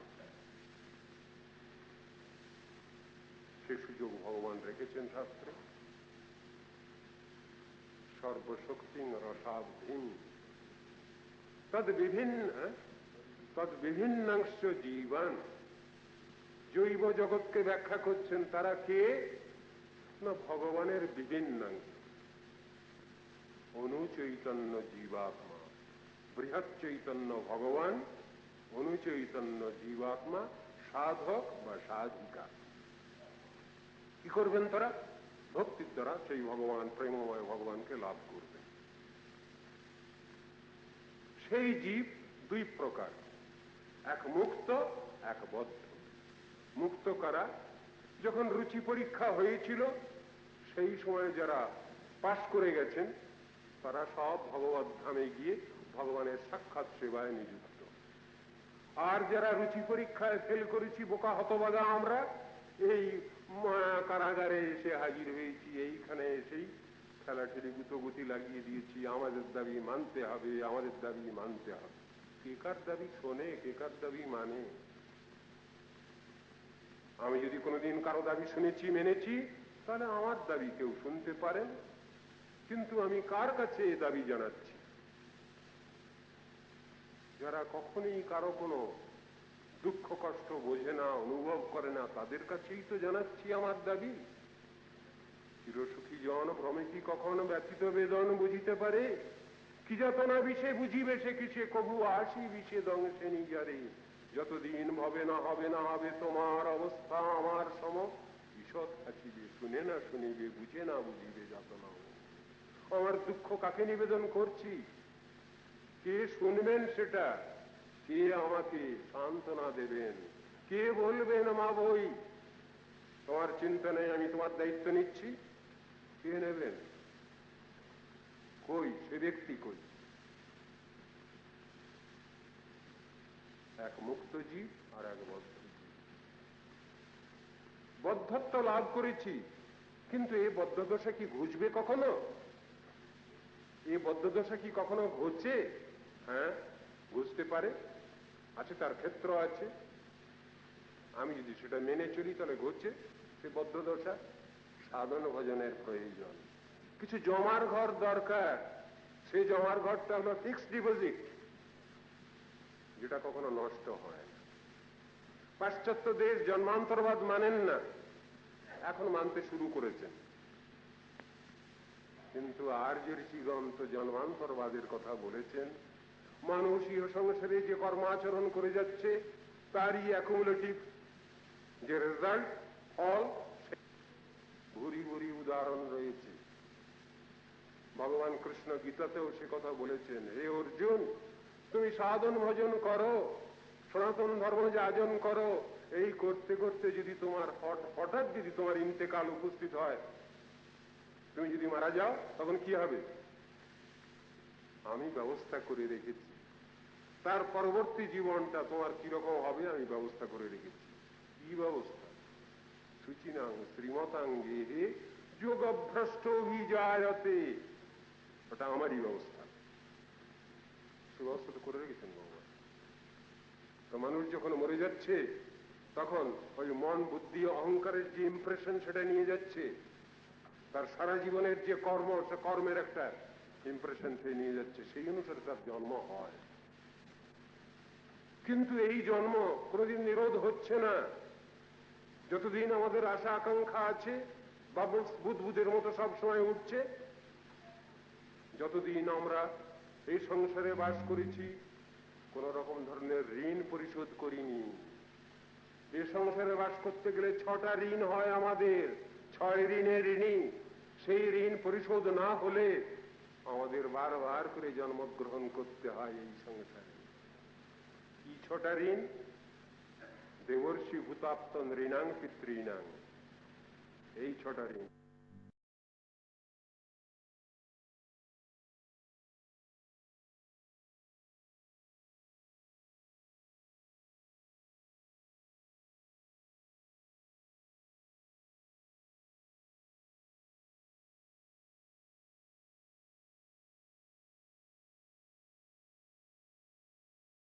Speaker 3: সে সুযোগ ভগবান রেখেছেন শাস্ত্রে। সর্বশক্তি রসাবধীন তদ বিভিন্নাংশ জীবান। জৈব জগৎকে ব্যাখ্যা করছেন তারা কে না, ভগবানের বিভিন্নাংশ। অনুচৈতন্য জীবাত্মা, বৃহৎ চৈতন্য ভগবান, অনুচৈতন্য জীবাত্মা, সাধক বা সাধিকা। কি করবেন তারা? ভক্তির দ্বারা সেই ভগবান, প্রেমময় ভগবানকে লাভ করবেন। সেই জীব দুই প্রকার, এক মুক্ত, এক বদ্ধ। মুক্ত কারা? যখন রুচি পরীক্ষা হয়েছিল সেই সময় যারা পাশ করে গেছেন তারা সব ভগবত ধামে গিয়ে ভগবানের সাক্ষাৎ সেবায় নিযুক্ত। আর যারা রুচি পরীক্ষায় ফেল করেছি, বোকা হতভাগা আমরা, এই কারাগারে এসে হাজির হয়েছি, এইখানে এসেই ঠেলাঠেলি গুতগুতি লাগিয়ে দিয়েছি, আমাদের দাবি মানতে হবে, আমাদের দাবি মানতে হবে। কে কার দাবি শোনে, কে কার দাবি মানে? আমি যদি কোনোদিন কারো দাবি শুনেছি, মেনেছি, তাহলে আমার দাবি কেউ শুনতে পারেন, কিন্তু আমি কার কাছে এ দাবি জানাচ্ছি? যারা কখনোই কারো কোনো দুঃখ কষ্ট বোঝে না, অনুভব করে না, তাদের কাছেই তো জানাচ্ছি আমার দাবি। চিরসুখী জন ভ্রমে কি কখনো ব্যথিত বেদন বুঝিতে পারে? কি যাতনা বিষে বুঝিবে সে কিসে, কভু আসি বিষে দংশে নিজারে। যতদিন হবে না হবে না হবে তোমার অবস্থা আমার সম, ঈষৎ হাসিবে শুনে না শুনিবে, বুঝে না বুঝিবে যাতনা। আমার দুঃখ কাকে নিবেদন করছি? কে শুনবেন সেটা? কে আমাকে সান্ত্বনা দেবেন? কে বলবেন মা বই তোমার চিন্তা নেই, আমি তোমার দায়িত্ব নিচ্ছি? কে নেবেন? কই সে ব্যক্তি? কই? এক মুক্ত জীব আর এক বদ্ধ জীব। বদ্ধত্ব লাভ করেছি, কিন্তু এই বদ্ধদশা কি ঘুচবে কখনো? এই বদ্ধদশা কি কখনো ঘুচে? হ্যাঁ, ঘুচতে পারে, আছে, তার ক্ষেত্র আছে। আমি যদি সেটা মেনে চলি তাহলে ঘুরছে সে বদ্ধদশা। সাধন ভজনের প্রয়োজন, কিছু জমার ঘর দরকার। সেই জমার ঘরটা হলো ফিক্সড ডিপোজিট, যেটা কখনো নষ্ট হয় না। পাশ্চাত্য দেশ জন্মান্তরবাদ মানেন না, এখন মানতে শুরু করেছেন, কিন্তু আর্য ঋষিগণ তো জন্মান্তরবাদের কথা বলেছেন। মানুষ ইহ সংসারে যে কর্মাচরণ করে যাচ্ছে তারই অ্যাকুমুলেটিভ যে রেজাল্ট, ফল, ভুরি ভুরি উদাহরণ রয়েছে। ভগবান কৃষ্ণ গীতাতেও সে কথা বলেছেন, হে অর্জুন, তুমি সাধন ভজন করো, সনাতন ধর্ম যাজন করো, এই করতে করতে যদি তোমার হঠাৎ যদি তোমার ইন্তেকাল উপস্থিত হয়, তুমি যদি মারা যাও, তখন কি হবে? আমি ব্যবস্থা করে রেখেছি, তার পরবর্তী জীবনটা তোমার কিরকম হবে আমি ব্যবস্থা করে রেখেছি। কি ব্যবস্থা? শুচিনাং শ্রীমতাং গেহে যোগভ্রষ্ট অভিজায়তে, ওটা আমারই ব্যবস্থা। সে ব্যবস্থা তো করে রেখেছেন ভগবান। তো মানুষ যখন মরে যাচ্ছে তখন ওই মন বুদ্ধি অহংকারের যে ইমপ্রেশন সেটা নিয়ে যাচ্ছে, তার সারা জীবনের যে কর্ম, সে কর্মের একটা ইমপ্রেশন সে নিয়ে যাচ্ছে, সেই অনুসারে তার জন্ম হয়। কিন্তু এই জন্ম কোনোদিন নিরোধ হচ্ছে না। যতদিন আমাদের আশা আকাঙ্ক্ষা আছে, বাবলস বুদবুদের মতো সবসময় উঠছে, যতদিন আমরা এই সংসারে বাস করেছি কোন রকম ধরনের ঋণ পরিশোধ করিনি। এই সংসারে বাস করতে গেলে 6টা ঋণ হয় আমাদের, 6 ঋণের ঋণী। সেই ঋণ পরিশোধ না হলে আমাদের বারবার করে জন্মগ্রহণ করতে হয় এই সংসারে। কি 6টা ঋণ? দেবর্ষি ভূতাপ্ত নৃণাং পিতৃণাং, এই 6টা ঋণ।